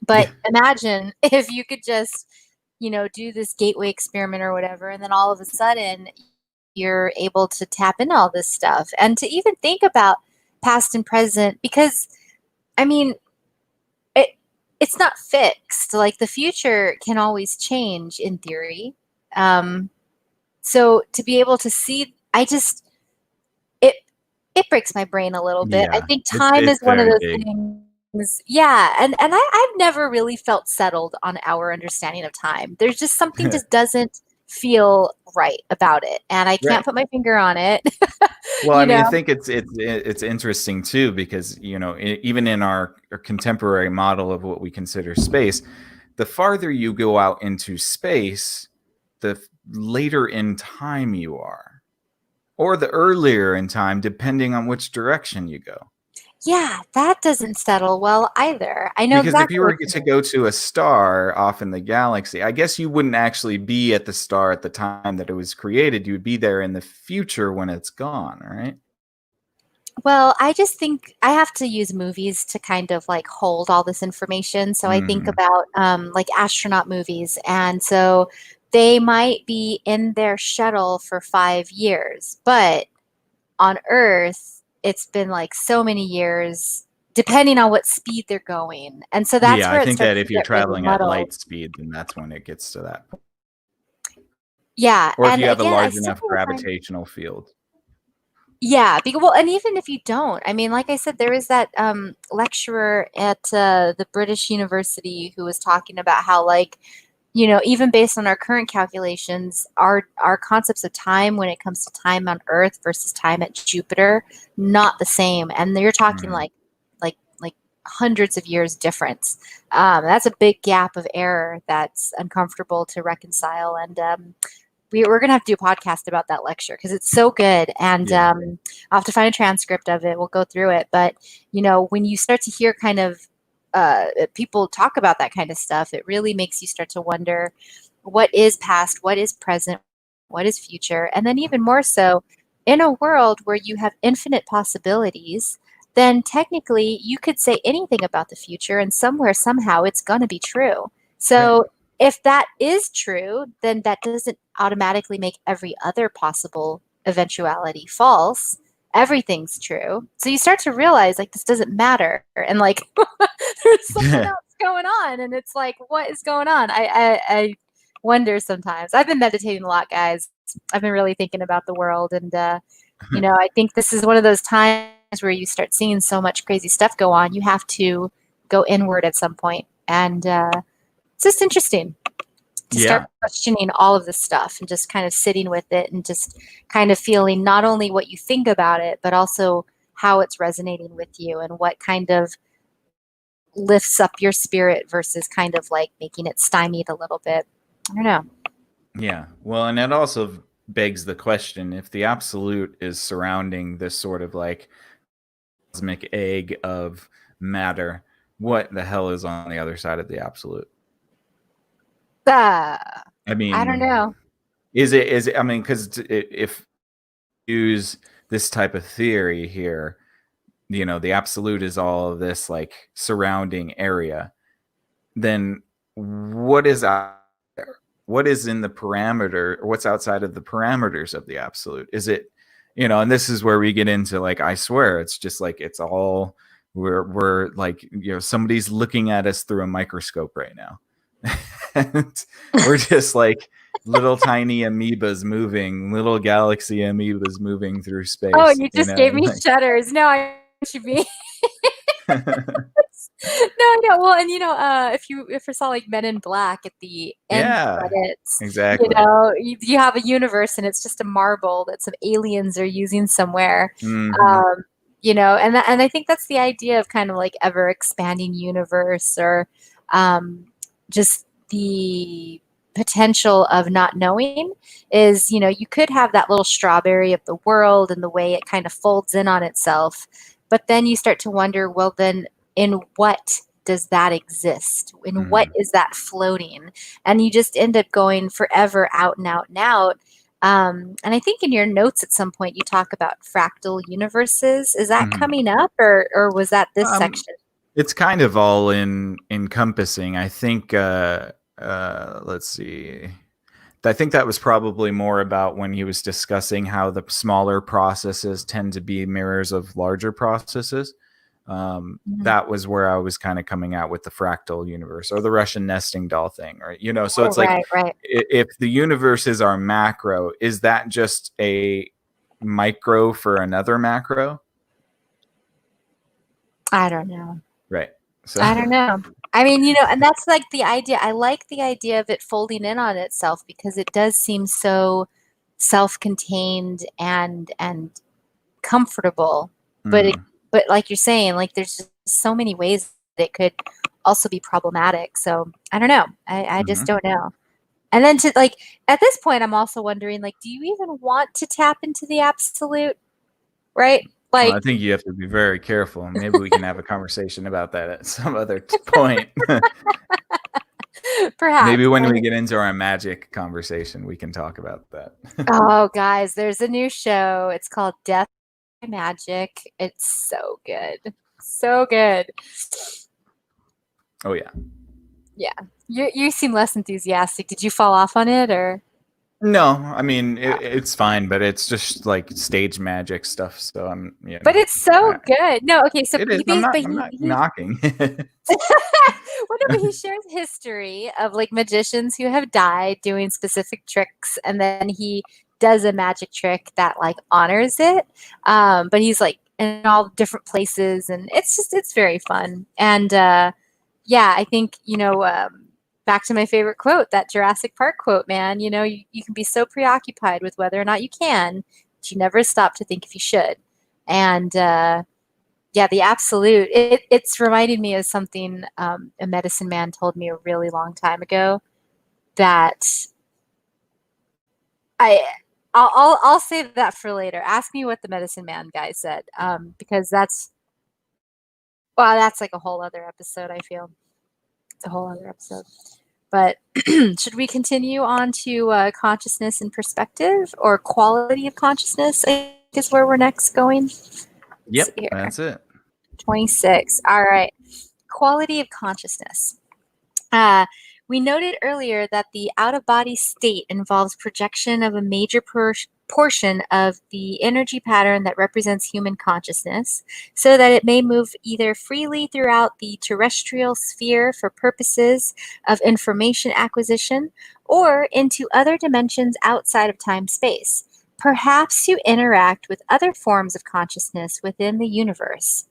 But imagine if you could just, do this gateway experiment or whatever, and then all of a sudden you're able to tap into all this stuff and to even think about past and present, because, I mean, it's not fixed. Like the future can always change in theory. So to be able to see, it breaks my brain a little bit. Yeah, I think time is one of those things. Yeah. And I've never really felt settled on our understanding of time. There's just something just doesn't feel right about it. And I can't put my finger on it. Well, I mean, I think it's interesting too, because, even in our contemporary model of what we consider space, the farther you go out into space, the later in time you are, or the earlier in time, depending on which direction you go. Yeah, that doesn't settle well either. I know because exactly if you were to go to a star off in the galaxy, I guess you wouldn't actually be at the star at the time that it was created. You would be there in the future when it's gone, right? Well, I just think I have to use movies to kind of like hold all this information. So I think about like astronaut movies. And so they might be in their shuttle for 5 years, but on Earth, it's been like so many years, depending on what speed they're going. And so that's where I think that if you're traveling at light muddled. speed, then that's when it gets to that point. Yeah. Or if And you have a again, large enough gravitational field. Yeah, well, and even if you don't, I mean, like I said, there is that lecturer at the British University who was talking about how, like, even based on our current calculations, our concepts of time when it comes to time on Earth versus time at Jupiter, not the same. And you're talking like hundreds of years difference. That's a big gap of error that's uncomfortable to reconcile. And we're going to have to do a podcast about that lecture because it's so good. And I'll have to find a transcript of it. We'll go through it. But, when you start to hear kind of people talk about that kind of stuff, it really makes you start to wonder what is past, what is present, what is future. And then even more so, in a world where you have infinite possibilities, then technically you could say anything about the future and somewhere, somehow it's going to be true. So if that is true, then that doesn't automatically make every other possible eventuality false. Everything's true. So you start to realize like this doesn't matter. And like there's something else going on. And it's like, what is going on? wonder sometimes. I've been meditating a lot, guys. I've been really thinking about the world, and I think this is one of those times where you start seeing so much crazy stuff go on. You have to go inward at some point, and it's just interesting to start questioning all of this stuff and just kind of sitting with it and just kind of feeling not only what you think about it, but also how it's resonating with you and what kind of lifts up your spirit versus kind of like making it stymied a little bit. I don't know. Yeah. Well, and it also begs the question, if the absolute is surrounding this sort of like cosmic egg of matter, what the hell is on the other side of the absolute? I I mean, don't know. is it, I mean, because if you use this type of theory here, the absolute is all of this like surrounding area, then what is out there? What is in the parameter, or what's outside of the parameters of the absolute? Is it, and this is where we get into like, I swear, it's just like, it's all, we're like, somebody's looking at us through a microscope right now. And we're just like little tiny amoebas moving, little galaxy amoebas moving through space. Oh, you just gave me shudders. No, I know what you mean. No. Well, and if you saw like Men in Black at the end credits, exactly. You have a universe and it's just a marble that some aliens are using somewhere. Mm-hmm. And I think that's the idea of kind of like ever expanding universe, or just the potential of not knowing is, you could have that little strawberry of the world and the way it kind of folds in on itself. But then you start to wonder, well, then in what does that exist? In what is that floating? And you just end up going forever out and out and out. And I think in your notes at some point you talk about fractal universes. Is that coming up, or was that this section? It's kind of all encompassing. I think, let's see. I think that was probably more about when he was discussing how the smaller processes tend to be mirrors of larger processes. That was where I was kind of coming out with the fractal universe, or the Russian nesting doll thing, or so it's like, right. If the universes are macro, is that just a micro for another macro? I don't know. Right. So I don't know. I mean, and that's like the idea. I like the idea of it folding in on itself, because it does seem so self-contained and comfortable. But like you're saying, like there's just so many ways that it could also be problematic. So I don't know. I just don't know. And then to like, at this point, I'm also wondering, like, do you even want to tap into the absolute? Right? Like, I think you have to be very careful. Maybe we can have a conversation about that at some other point. Perhaps. Maybe when we get into our magic conversation, we can talk about that. Oh, guys, there's a new show. It's called Death by Magic. It's so good. So good. Oh, yeah. Yeah. You seem less enthusiastic. Did you fall off on it, or? No, I mean, it's fine, but it's just like stage magic stuff. So I'm, But it's so good. No, okay. So it is. I'm not knocking. Whenever he shares history of like magicians who have died doing specific tricks, and then he does a magic trick that like honors it. But he's like in all different places, and it's very fun. And yeah, I think, back to my favorite quote, that Jurassic Park quote, man, you can be so preoccupied with whether or not you can, but you never stop to think if you should. And yeah, the absolute, it's reminded me of something a medicine man told me a really long time ago, that I'll save that for later. Ask me what the medicine man guy said, because that's like a whole other episode, I feel. It's a whole other episode. But should we continue on to consciousness and perspective, or quality of consciousness, I think is where we're next going? Yep, that's it. 26. All right. Quality of consciousness. We noted earlier that the out-of-body state involves projection of a major portion of the energy pattern that represents human consciousness so that it may move either freely throughout the terrestrial sphere for purposes of information acquisition or into other dimensions outside of time-space, perhaps to interact with other forms of consciousness within the universe.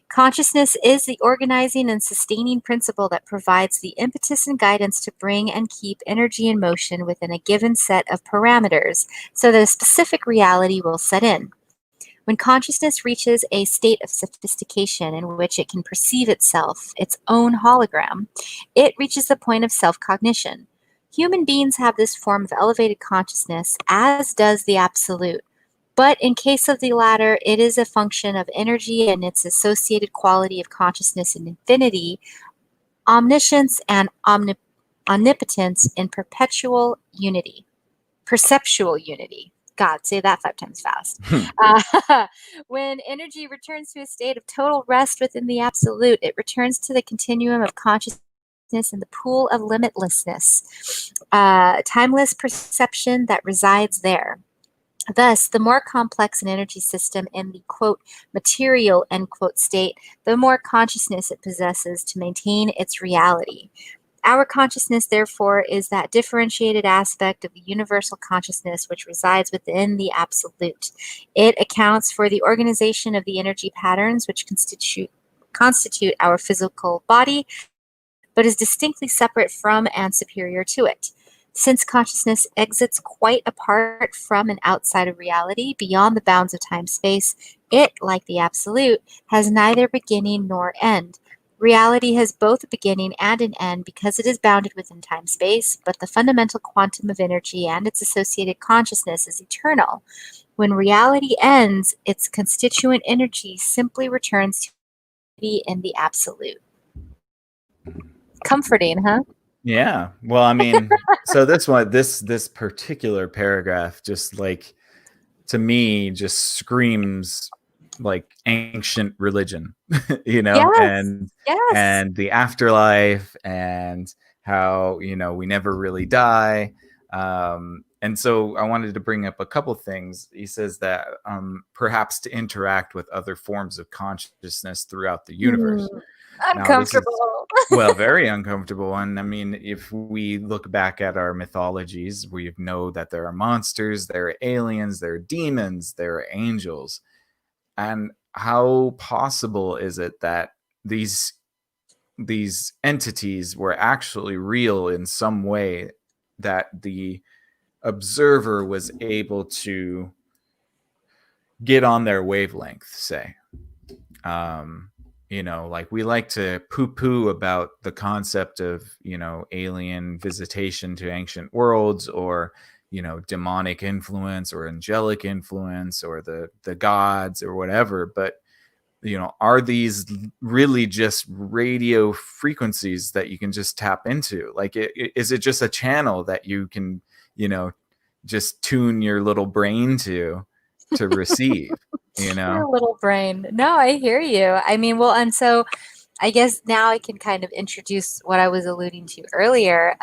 Consciousness is the organizing and sustaining principle that provides the impetus and guidance to bring and keep energy in motion within a given set of parameters so that a specific reality will set in. When consciousness reaches a state of sophistication in which it can perceive itself, its own hologram, it reaches the point of self-cognition. Human beings have this form of elevated consciousness, as does the Absolute. But in case of the latter, it is a function of energy and its associated quality of consciousness and infinity, omniscience and omnipotence in perpetual unity, perceptual unity. God, say that 5 times fast. When energy returns to a state of total rest within the Absolute, it returns to the continuum of consciousness in the pool of limitlessness, timeless perception that resides there. Thus, the more complex an energy system in the quote material end quote state, the more consciousness it possesses to maintain its reality. Our consciousness, therefore, is that differentiated aspect of the universal consciousness which resides within the Absolute. It accounts for the organization of the energy patterns which constitute our physical body, but is distinctly separate from and superior to it. Since consciousness exits quite apart from and outside of reality, beyond the bounds of time-space, it, like the Absolute, has neither beginning nor end. Reality has both a beginning and an end because it is bounded within time-space, but the fundamental quantum of energy and its associated consciousness is eternal. When reality ends, its constituent energy simply returns to be in the Absolute. Comforting, huh? Yeah. Well, I mean, so this particular paragraph just like to me just screams like ancient religion, Yes. Yes. and the afterlife and how, we never really die. And so I wanted to bring up a couple things. He says that perhaps to interact with other forms of consciousness throughout the universe. Now, this is, Uncomfortable. well, very uncomfortable. And I mean, if we look back at our mythologies, we know that there are monsters, there are aliens, there are demons, there are angels. And how possible is it that these entities were actually real in some way, that the observer was able to get on their wavelength, say? Like we like to poo-poo about the concept of, alien visitation to ancient worlds, or, demonic influence or angelic influence, or the gods or whatever. But, are these really just radio frequencies that you can just tap into? Like, is it just a channel that you can, just tune your little brain to receive? Your little brain. No, I hear you. I mean, well, and so I guess now I can kind of introduce what I was alluding to earlier.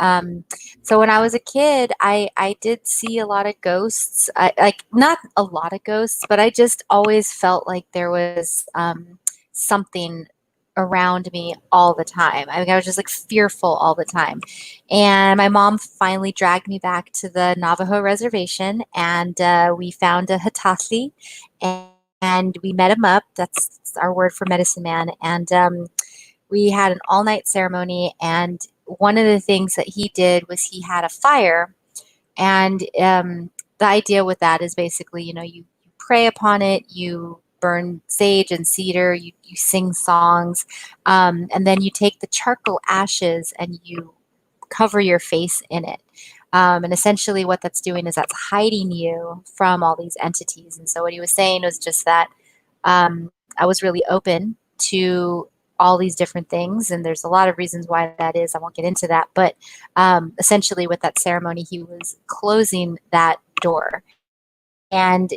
So when I was a kid, I did see a lot of ghosts. Like not a lot of ghosts, but I just always felt like there was something around me all the time. I mean, I was just like fearful all the time. And my mom finally dragged me back to the Navajo reservation, and we found a Hatatli, and we met him up. That's our word for medicine man. And we had an all-night ceremony. And one of the things that he did was he had a fire. And the idea with that is basically, you pray upon it, you burn sage and cedar, you sing songs, and then you take the charcoal ashes and you cover your face in it. And essentially what that's doing is that's hiding you from all these entities. And so what he was saying was just that I was really open to all these different things. And there's a lot of reasons why that is. I won't get into that. But essentially with that ceremony, he was closing that door. And,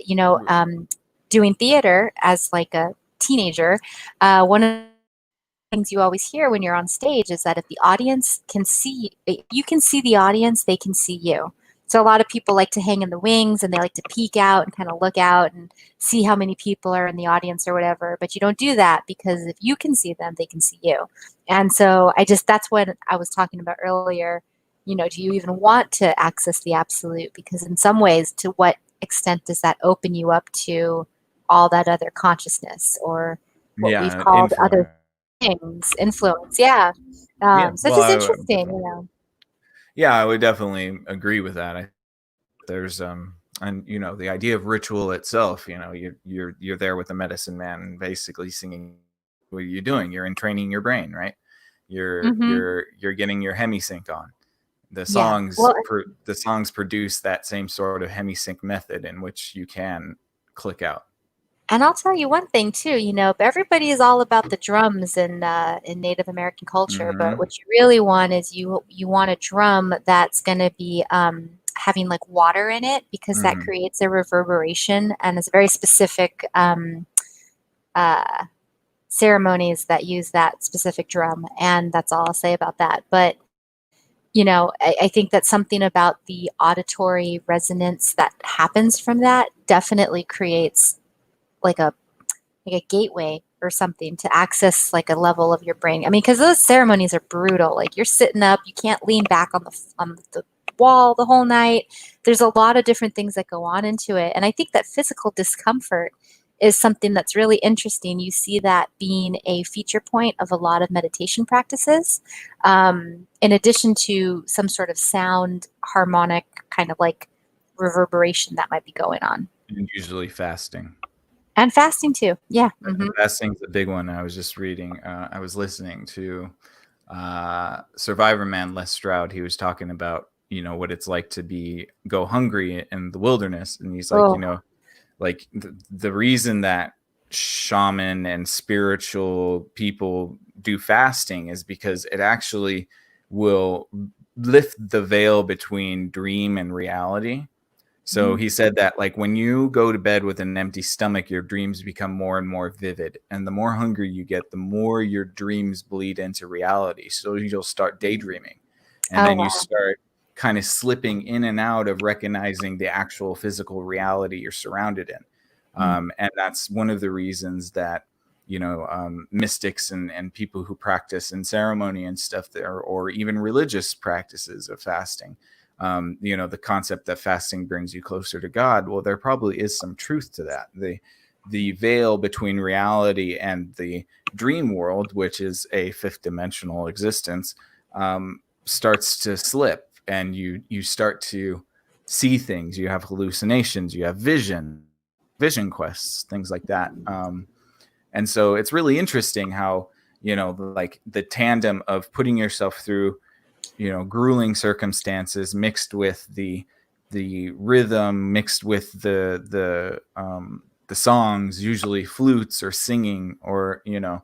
doing theater as like a teenager, one of things you always hear when you're on stage is that if the audience can see, you can see the audience, they can see you. So a lot of people like to hang in the wings and they like to peek out and kind of look out and see how many people are in the audience or whatever. But you don't do that because if you can see them, they can see you. And so that's what I was talking about earlier. You know, do you even want to access the absolute? Because in some ways, to what extent does that open you up to all that other consciousness or what we've Yeah, called influence. other things, influence? Yeah. Yeah, So it's just well, interesting, you know. yeah, I would definitely agree with that. There's and you know, the idea of ritual itself, you know, you're there with the medicine man basically singing. What are you doing? You're entraining your brain, right? Hmm. You're getting your hemisync on. The Yeah. songs Well, the songs produce that same sort of hemisync method in which you can click out. and I'll tell you one thing too, you know, everybody is all about the drums in Native American culture, but Hmm. what you really want is you want a drum that's going to be having like water in it because that Hmm. creates a reverberation and it's very specific uh, ceremonies that use that specific drum, and that's all I'll say about that. But you know, I think that something about the auditory resonance that happens from that definitely creates like a gateway or something to access like a level of your brain. I mean, because those ceremonies are brutal. Like you're sitting up, you can't lean back on the wall the whole night. There's a lot of different things that go on into it, and I think that physical discomfort is something that's really interesting. You see that being a feature point of a lot of meditation practices, in addition to some sort of sound harmonic kind of like reverberation that might be going on. And usually fasting. And fasting too. Yeah. Hmm. Fasting's a big one. I was just reading. I was listening to Survivor Man Les Stroud. He was talking about, you know, what it's like to go hungry in the wilderness, and he's like, you Oh, know, like the reason that shaman and spiritual people do fasting is because it actually will lift the veil between dream and reality. So mhm. he said that, like, when you go to bed with an empty stomach, your dreams become more and more vivid. And the more hungry you get, the more your dreams bleed into reality. So you'll start daydreaming. And Oh, then you wow. start kind of slipping in and out of recognizing the actual physical reality you're surrounded in. Mm. And that's one of the reasons that, you know, mystics and people who practice in ceremony and stuff there, or even religious practices of fasting, you know, the concept that fasting brings you closer to God. Well, there probably is some truth to that. The veil between reality and the dream world, which is a fifth dimensional existence, starts to slip, and you start to see things. You have hallucinations. You have vision quests, things like that. And so it's really interesting how, you know, like the tandem of putting yourself through, you know, grueling circumstances mixed with the rhythm, mixed with the songs, usually flutes or singing, or, you know,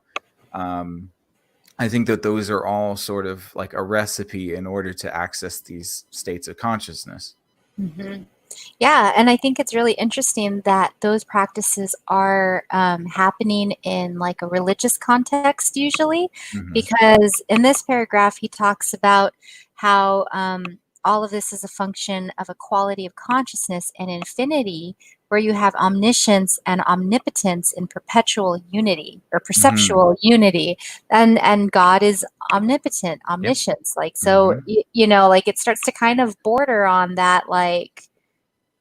I think that those are all sort of like a recipe in order to access these states of consciousness. Hmm. Yeah, and I think it's really interesting that those practices are happening in like a religious context usually, Hmm. because in this paragraph he talks about how all of this is a function of a quality of consciousness and infinity, where you have omniscience and omnipotence in perpetual unity or Hmm. perceptual unity, and God is omnipotent, Yep. omniscience. Like so, Hmm. you know, like it starts to kind of border on that like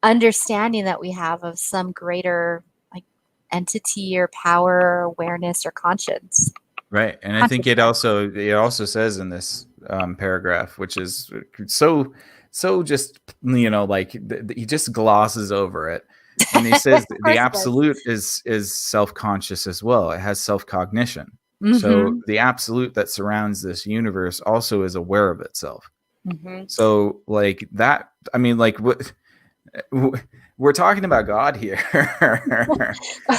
understanding that we have of some greater like entity or power or awareness or conscience. Right, and I think Consciousness. it also says in this paragraph, which is so just, you know, like he just glosses over it, and he says Of the course it does. absolute is self conscious as well. It has self cognition. So Mm-hmm. the absolute that surrounds this universe also is aware of itself. Mm-hmm. So like that, I mean, like what we're talking about God here,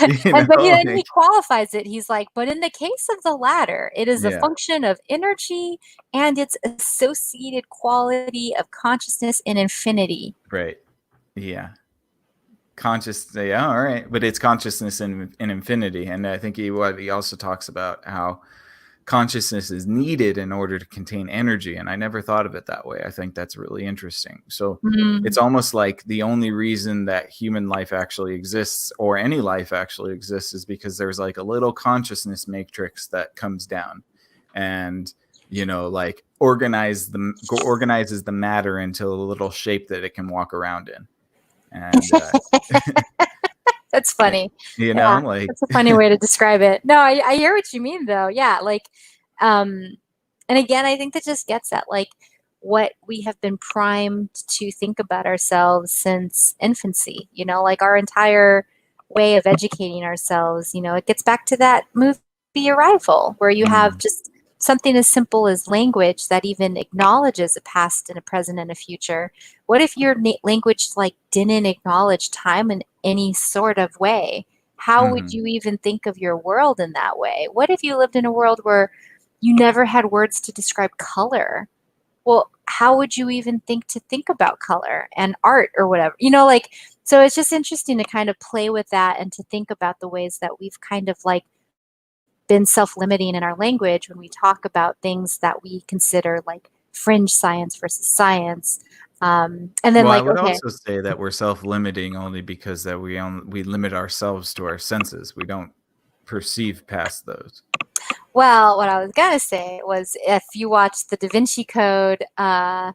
you And but know, then he like, qualifies it. He's like, but in the case of the latter, it is a yeah, function of energy and its associated quality of consciousness in infinity. right, yeah. Conscious, yeah, all right, but it's consciousness in infinity. And I think he also talks about how consciousness is needed in order to contain energy. And I never thought of it that way. I think that's really interesting. So it's almost like the only reason that human life actually exists, or any life actually exists, is because there's like a little consciousness matrix that comes down and, you know, like organizes the matter into a little shape that it can walk around in. And That's funny. you know, Yeah, like that's a funny way to describe it. No, I hear what you mean though. Yeah, like, and again, I think that just gets at like what we have been primed to think about ourselves since infancy. You know, like our entire way of educating ourselves. You know, it gets back to that movie Arrival, where you have just something as simple as language that even acknowledges a past and a present and a future. What if your language like didn't acknowledge time in any sort of way? How would you even think of your world in that way? What if you lived in a world where you never had words to describe color? Well, how would you even think about color and art or whatever? You know, like, so it's just interesting to kind of play with that and to think about the ways that we've kind of like been self-limiting in our language when we talk about things that we consider like fringe science versus science. And then well, I like, would okay, also say that we're self-limiting only because that we limit ourselves to our senses. We don't perceive past those. well, what I was gonna say was if you watch the Da Vinci Code 1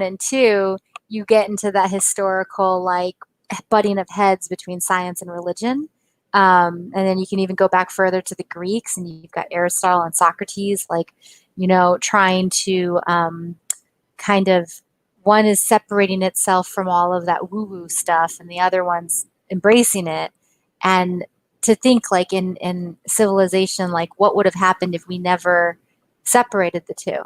and 2, you get into that historical like butting of heads between science and religion. And then you can even go back further to the Greeks, and you've got Aristotle and Socrates, like, you know, trying to kind of, one is separating itself from all of that woo-woo stuff, and the other one's embracing it. And to think like in civilization, like what would have happened if we never separated the two?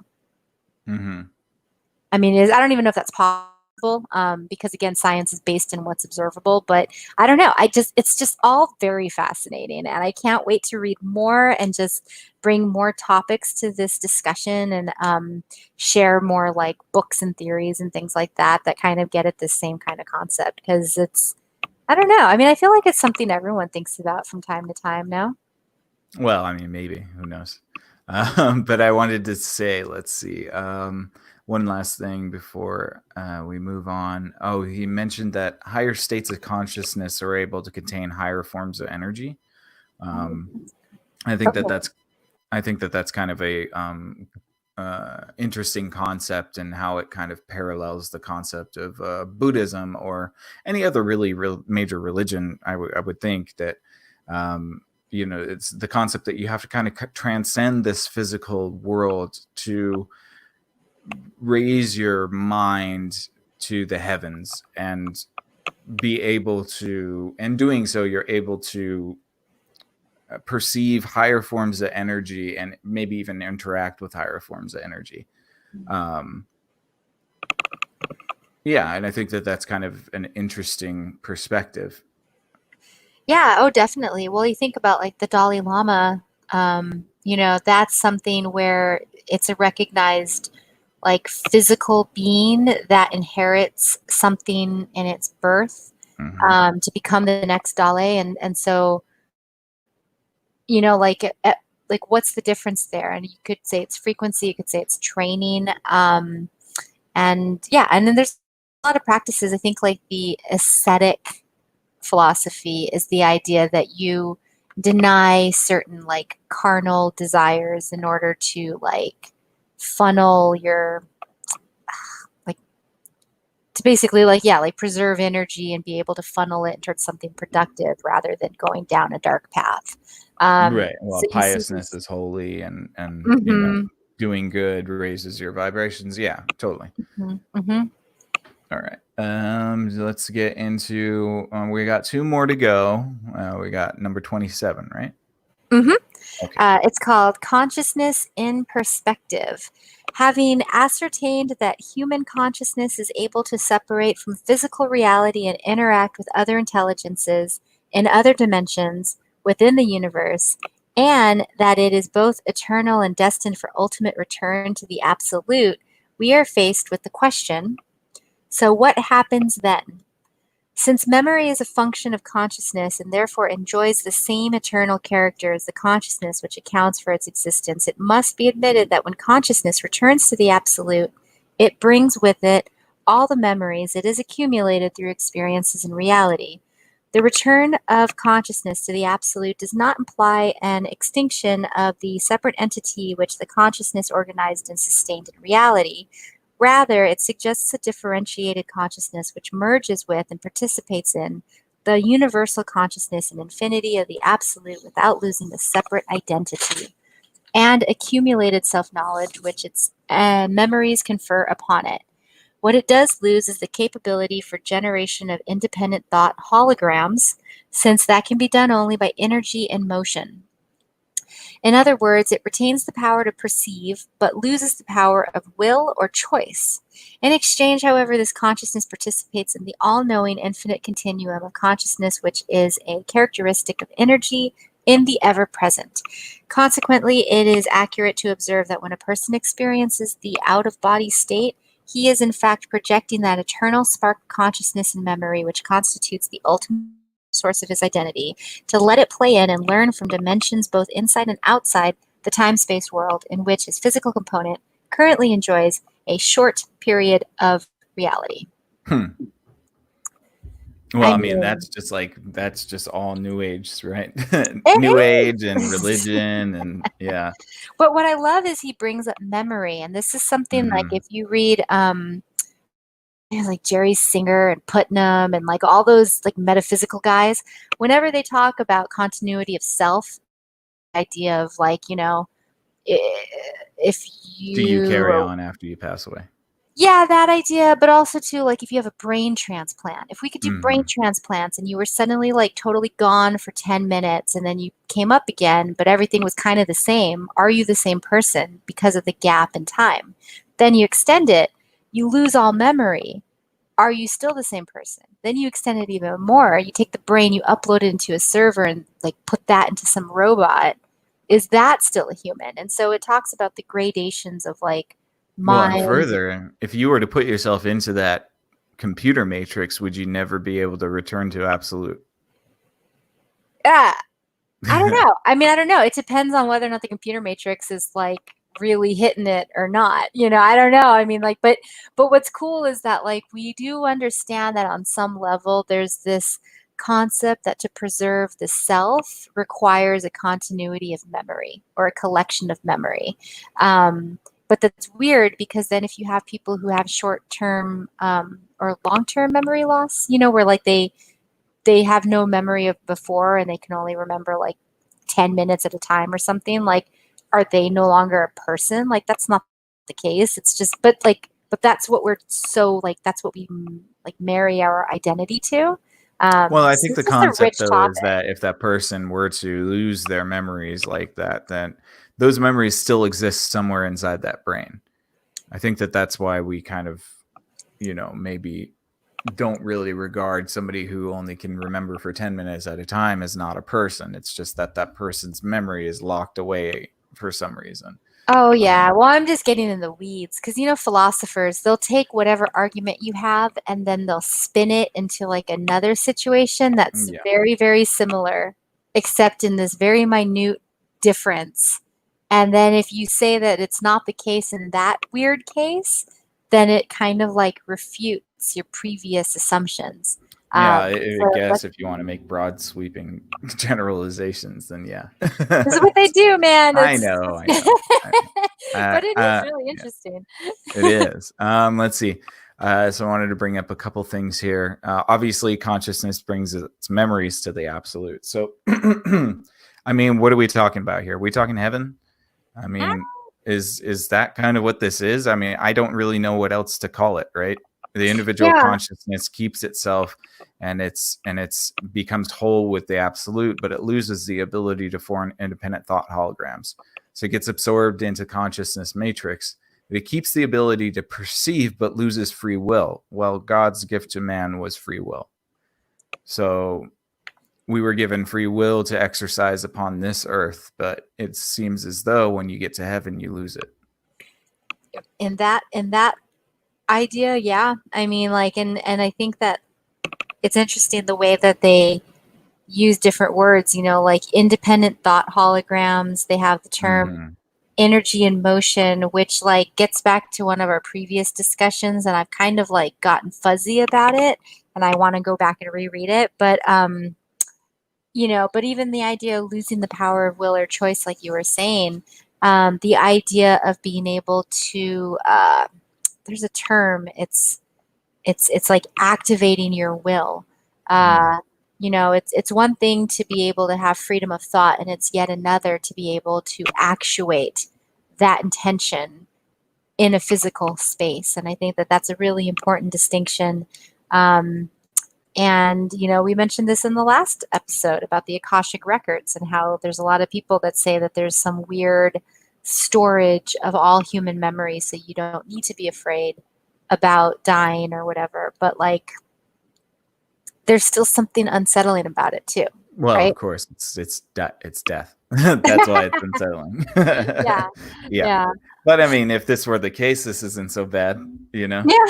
I mean, I don't even know if that's possible, because again, science is based in what's observable. But I don't know. It's just all very fascinating, and I can't wait to read more and just bring more topics to this discussion and share more like books and theories and things like that that kind of get at this same kind of concept. Because I don't know. I mean, I feel like it's something everyone thinks about from time to time. No. Well, I mean, maybe, who knows? But I wanted to say, let's see. One last thing before we move on. Oh, he mentioned that higher states of consciousness are able to contain higher forms of energy. I think that's kind of a interesting concept, and how it kind of parallels the concept of Buddhism or any other really major religion. I would think that you know, it's the concept that you have to kind of transcend this physical world to raise your mind to the heavens, and be able to, and doing so, you're able to perceive higher forms of energy and maybe even interact with higher forms of energy. Yeah, and I think that that's kind of an interesting perspective. Yeah, oh, definitely. Well, you think about like the Dalai Lama, you know, that's something where it's a recognized like physical being that inherits something in its birth to become the next Dalai. And so, you know, like what's the difference there? And you could say it's frequency, you could say it's training. And yeah, and then there's a lot of practices. I think like the ascetic philosophy is the idea that you deny certain like carnal desires in order to like funnel your like to basically like yeah like preserve energy and be able to funnel it towards something productive rather than going down a dark path. Right. Well, So you see piousness is holy, and you know, mm-hmm, doing good raises your vibrations. Yeah, totally. mm-hmm. All right. Let's get into. We got two more to go. We got number 27, right? Mm-hmm. Okay. It's called Consciousness in Perspective. Having ascertained that human consciousness is able to separate from physical reality and interact with other intelligences in other dimensions within the universe, and that it is both eternal and destined for ultimate return to the absolute, we are faced with the question, so what happens then? Since memory is a function of consciousness and therefore enjoys the same eternal character as the consciousness which accounts for its existence, it must be admitted that when consciousness returns to the absolute, it brings with it all the memories it has accumulated through experiences in reality. The return of consciousness to the absolute does not imply an extinction of the separate entity which the consciousness organized and sustained in reality. Rather, it suggests a differentiated consciousness which merges with and participates in the universal consciousness and infinity of the absolute without losing the separate identity and accumulated self-knowledge which its memories confer upon it. What it does lose is the capability for generation of independent thought holograms, since that can be done only by energy and motion. In other words, it retains the power to perceive, but loses the power of will or choice. In exchange, however, this consciousness participates in the all-knowing infinite continuum of consciousness, which is a characteristic of energy in the ever-present. Consequently, it is accurate to observe that when a person experiences the out-of-body state, he is in fact projecting that eternal spark of consciousness and memory which constitutes the ultimate source of his identity, to let it play in and learn from dimensions both inside and outside the time-space world in which his physical component currently enjoys a short period of reality. Well, I mean, that's just all New Age, right? New Age and religion, and yeah. But what I love is he brings up memory, and this is something like if you read like Jerry Singer and Putnam and like all those like metaphysical guys, whenever they talk about continuity of self, idea of like, you know, if you do you carry on after you pass away? Yeah, that idea, but also too, like if you have a brain transplant, if we could do brain transplants and you were suddenly like totally gone for 10 minutes and then you came up again, but everything was kind of the same, are you the same person because of the gap in time? Then you extend it, you lose all memory. Are you still the same person? Then you extend it even more. You take the brain, you upload it into a server and like put that into some robot. Is that still a human? And so it talks about the gradations of like mind. Well, and further, if you were to put yourself into that computer matrix, would you never be able to return to absolute? I don't know. I mean, I don't know. It depends on whether or not the computer matrix is like really hitting it or not. You know, I don't know. I mean, like, but what's cool is that like we do understand that on some level there's this concept that to preserve the self requires a continuity of memory or a collection of memory. But that's weird because then if you have people who have short-term or long-term memory loss, you know, where like they have no memory of before and they can only remember like 10 minutes at a time or something, like, are they no longer a person? Like, that's not the case. It's just, but that's what we're so like, that's what we like marry our identity to. Well, I think so the concept though is that if that person were to lose their memories like that, then those memories still exist somewhere inside that brain. I think that that's why we kind of, you know, maybe don't really regard somebody who only can remember for 10 minutes at a time as not a person. It's just that that person's memory is locked away for some reason. Oh, yeah. Well, I'm just getting in the weeds because, you know, philosophers, they'll take whatever argument you have and then they'll spin it into like another situation that's very, very similar, except in this very minute difference. And then if you say that it's not the case in that weird case, then it kind of like refutes your previous assumptions. Yeah, I guess if you want to make broad sweeping generalizations, then yeah. This is what they do, man. I know. But it is really interesting. It is. Let's see. So I wanted to bring up a couple things here. Obviously, consciousness brings its memories to the absolute. So, I mean, what are we talking about here? Are we talking heaven? I mean, is that kind of what this is? I mean, I don't really know what else to call it, right? The individual consciousness keeps itself and it's becomes whole with the absolute, but it loses the ability to form independent thought holograms. So it gets absorbed into consciousness matrix. It keeps the ability to perceive, but loses free will. Well, God's gift to man was free will. So we were given free will to exercise upon this earth, but it seems as though when you get to heaven, you lose it. In that idea, yeah. I mean, like, and I think that it's interesting the way that they use different words, like independent thought holograms. They have the term Mhm. energy in motion, which like gets back to one of our previous discussions, and I've kind of like gotten fuzzy about it, and I want to go back and reread it. But but even the idea of losing the power of will or choice, like you were saying, the idea of being able to there's a term. It's like activating your will. Mm. It's one thing to be able to have freedom of thought, and it's yet another to be able to actuate that intention in a physical space. And I think that that's a really important distinction. And we mentioned this in the last episode about the Akashic records and how there's a lot of people that say that there's some weird storage of all human memory, so you don't need to be afraid about dying or whatever. But like, there's still something unsettling about it too, Well, of right? course, it's death. That's why it's unsettling. Yeah, Yeah. yeah, But I mean, if this were the case, this isn't so bad, you know? yeah.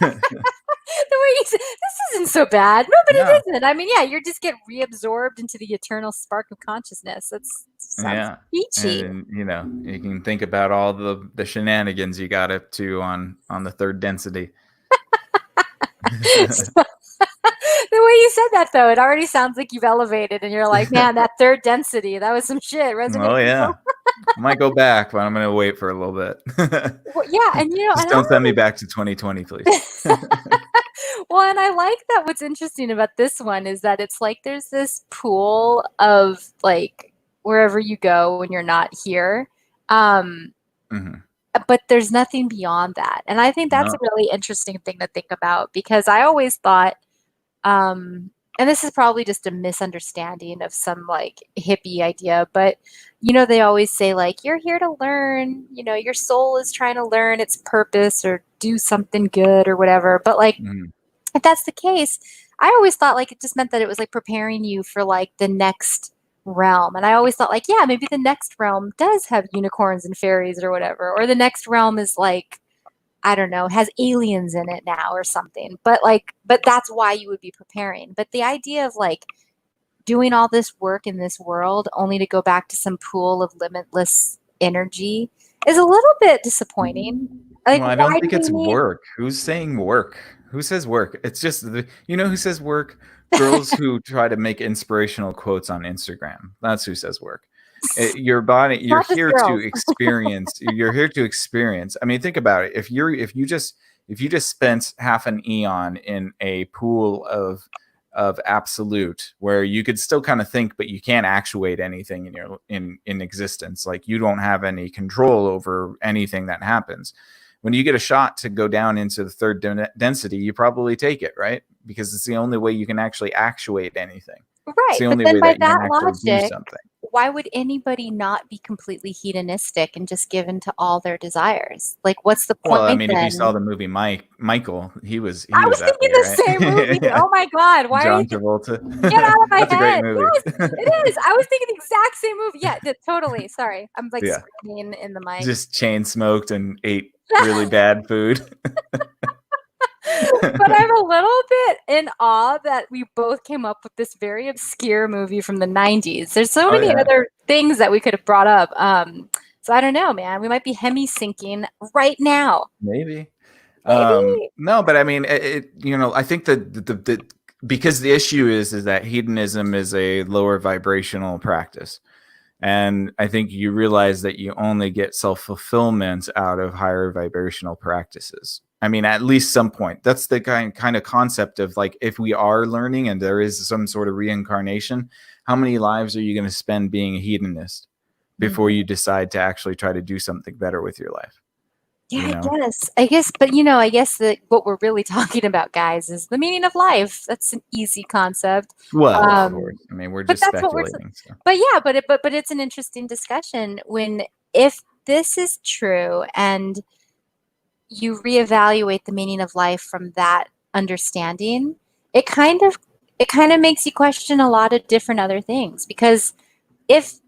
The way you say this isn't so bad. No, but No. it isn't. I mean, yeah, you just get reabsorbed into the eternal spark of consciousness. That sounds Yeah. peachy. And you can think about all the shenanigans you got up to on the third density. So, the way you said that, though, it already sounds like you've elevated, and you're like, man, that third density, that was some shit. Oh Resonated. yeah. I might go back, but I'm gonna wait for a little bit. Well, yeah, and Just and don't send me back to 2020, please. well, and I like that. What's interesting about this one is that it's like there's this pool of like wherever you go when you're not here. Um, Mhm. but there's nothing beyond that. And I think that's a No. really interesting thing to think about, because I always thought, and this is probably just a misunderstanding of some like hippie idea, but they always say like, you're here to learn, your soul is trying to learn its purpose or do something good or whatever. But like, Mhm. if that's the case, I always thought like it just meant that it was like preparing you for like the next realm. And I always thought like, yeah, maybe the next realm does have unicorns and fairies or whatever, or the next realm is like, I don't know, has aliens in it now or something. But that's why you would be preparing. But the idea of like doing all this work in this world only to go back to some pool of limitless energy is a little bit disappointing. Like, Well, I don't why do think we it's need? work. Who's saying work? Who says work? It's just who says work? Girls who try to make inspirational quotes on Instagram. That's who says work. Your body, you're Not just here to girls. experience. You're here to experience. I mean, think about it. If you just spent half an eon in a pool of absolute where you could still kind of think, but you can't actuate anything in existence. Like you don't have any control over anything that happens. When you get a shot to go down into the third density, you probably take it, right? Because it's the only way you can actually actuate anything. It's Right. the But only then way by that you can that actually do logic, something. why would anybody not be completely hedonistic and just given to all their desires? Like, what's the Well, I point mean, if you saw then? the movie Michael, he was I was that way, thinking the same movie. right? Oh my God. Why are you John Travolta. get out of my That's a great head? movie. Yes, it is. I was thinking the exact same movie. Yeah, totally. Sorry. I'm like Yeah, screaming in the mic. just chain smoked and ate really bad food. But I'm a little bit in awe that we both came up with this very obscure movie from the 90s. There's so Oh many yeah, other things that we could have brought up. So I don't know, man. We might be hemi syncing right now. maybe. Maybe. No, but I mean, I think that because the issue is that hedonism is a lower vibrational practice. And I think you realize that you only get self-fulfillment out of higher vibrational practices. I mean, at least some point. That's the kind of concept of like, if we are learning and there is some sort of reincarnation, how many lives are you going to spend being a hedonist before Mhm. you decide to actually try to do something better with your life? Yeah, You know? I guess, but I guess that what we're really talking about, guys, is the meaning of life. That's an easy concept. Well, of course. Um, I mean, we're but just that's what we're. speculating. So. But yeah, but it's an interesting discussion when if this is true and you reevaluate the meaning of life from that understanding, it kind of makes you question a lot of different other things, because if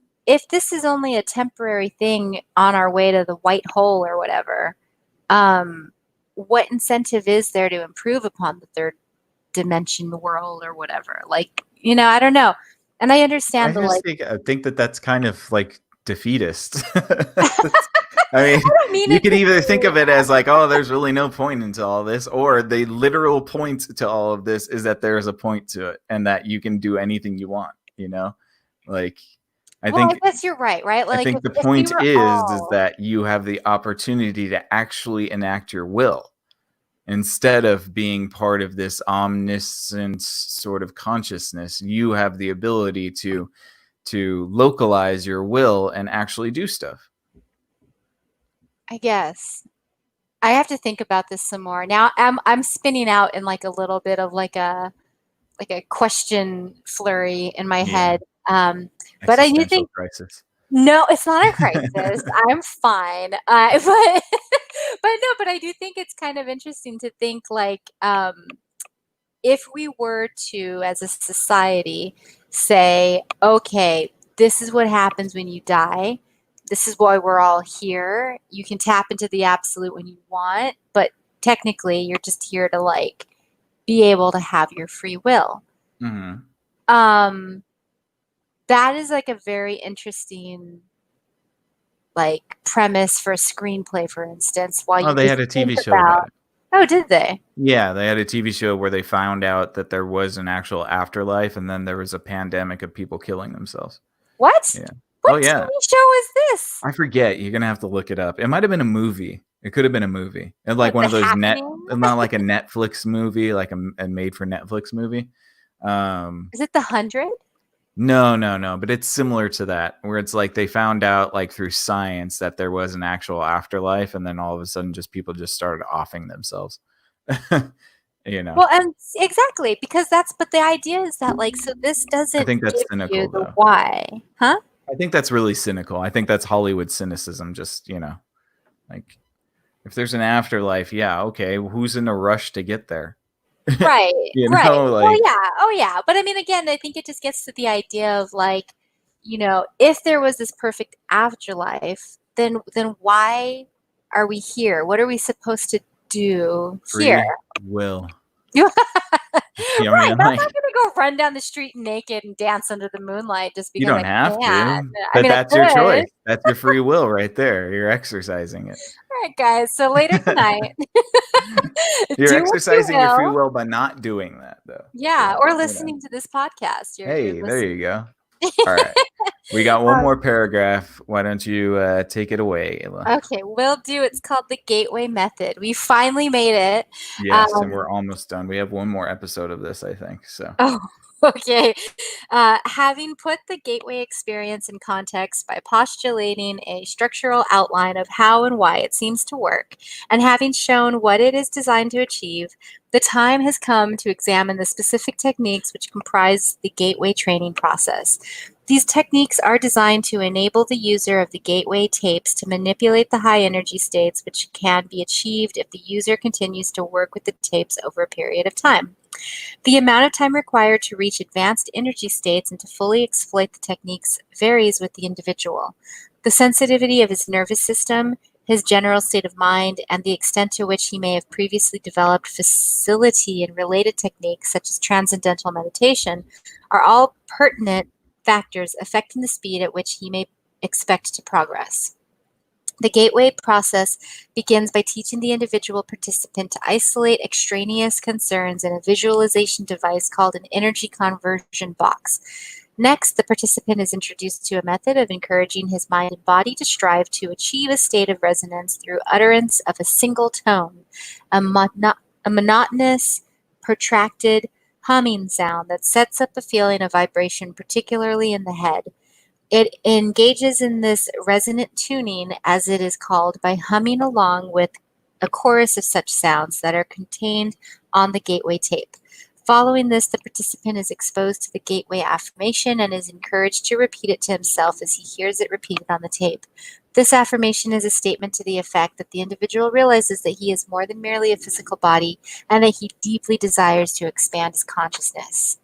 this is only a temporary thing on our way to the white hole or whatever, what incentive is there to improve upon the third dimension world or whatever. Like, I don't know. And I understand I think that that's kind of like defeatist. I mean, I don't mean you it could to either be. think of it as like, oh, there's really no point into all this, or the literal point to all of this is that there is a point to it and that you can do anything you want, Like, I Well, I think guess you're right, right? I Like think the if we point were is all that you have the opportunity to actually enact your will instead of being part of this omniscient sort of consciousness. You have the ability to localize your will and actually do stuff. I guess I have to think about this some more. Now I'm spinning out in like a little bit of like a question flurry in my Yeah. head. But I do Existential think crisis. no, it's not a crisis. I'm fine. But but I do think it's kind of interesting to think like if we were to, as a society, say, okay, this is what happens when you die. This is why we're all here. You can tap into the absolute when you want, but technically you're just here to like be able to have your free will. Mm-hmm. That is like a very interesting like premise for a screenplay, for instance, while Oh, you they just had a think TV show about about, it. oh, did they? Yeah, they had a TV show where they found out that there was an actual afterlife, and then there was a pandemic of people killing themselves. What? Yeah. What Oh, yeah. TV show is this? I forget. You're gonna have to look it up. It might have been a movie. It could have been a movie, and like What, one The of those Happening? not like a Netflix movie, like a made for Netflix movie. Is it The 100? No, but it's similar to that, where it's like they found out like through science that there was an actual afterlife, and then all of a sudden, just people just started offing themselves. Well, and exactly, because but the idea is that like, so this I doesn't think that's give you cynical, the though. why, huh? I think that's really cynical. I think that's Hollywood cynicism. Just like if there's an afterlife, yeah, okay, who's in a rush to get there? Right, right. Well, Like yeah. Oh, yeah. But I mean, again, I think it just gets to the idea of like, if there was this perfect afterlife, then why are we here? What are we supposed to do here? free will. You- You know what I Right. mean? I'm not Like going to go run down the street naked and dance under the moonlight just you because don't I have can. to, I but mean, I that's your could. choice. That's your free will right there. You're exercising it. All right, guys. So later tonight, You're do what you exercising your free will. will by not doing that, though. Yeah, So or listening to this podcast. You're hey, there listening. you go. All right, we got one Um, more paragraph. Why don't you take it away, Ayla? Okay, will do. It's called the Gateway Method. We finally made it. Yes, and we're almost done. We have one more episode of this, I think. So Oh, okay. Having put the gateway experience in context by postulating a structural outline of how and why it seems to work, and having shown what it is designed to achieve, the time has come to examine the specific techniques which comprise the gateway training process. These techniques are designed to enable the user of the gateway tapes to manipulate the high energy states, which can be achieved if the user continues to work with the tapes over a period of time. The amount of time required to reach advanced energy states and to fully exploit the techniques varies with the individual. The sensitivity of his nervous system, his general state of mind, and the extent to which he may have previously developed facility in related techniques such as transcendental meditation are all pertinent factors affecting the speed at which he may expect to progress. The gateway process begins by teaching the individual participant to isolate extraneous concerns in a visualization device called an energy conversion box. Next, the participant is introduced to a method of encouraging his mind and body to strive to achieve a state of resonance through utterance of a single tone, a monotonous, protracted humming sound that sets up a feeling of vibration, particularly in the head. It engages in this resonant tuning, as it is called, by humming along with a chorus of such sounds that are contained on the gateway tape. Following this, the participant is exposed to the gateway affirmation and is encouraged to repeat it to himself as he hears it repeated on the tape. This affirmation is a statement to the effect that the individual realizes that he is more than merely a physical body and that he deeply desires to expand his consciousness.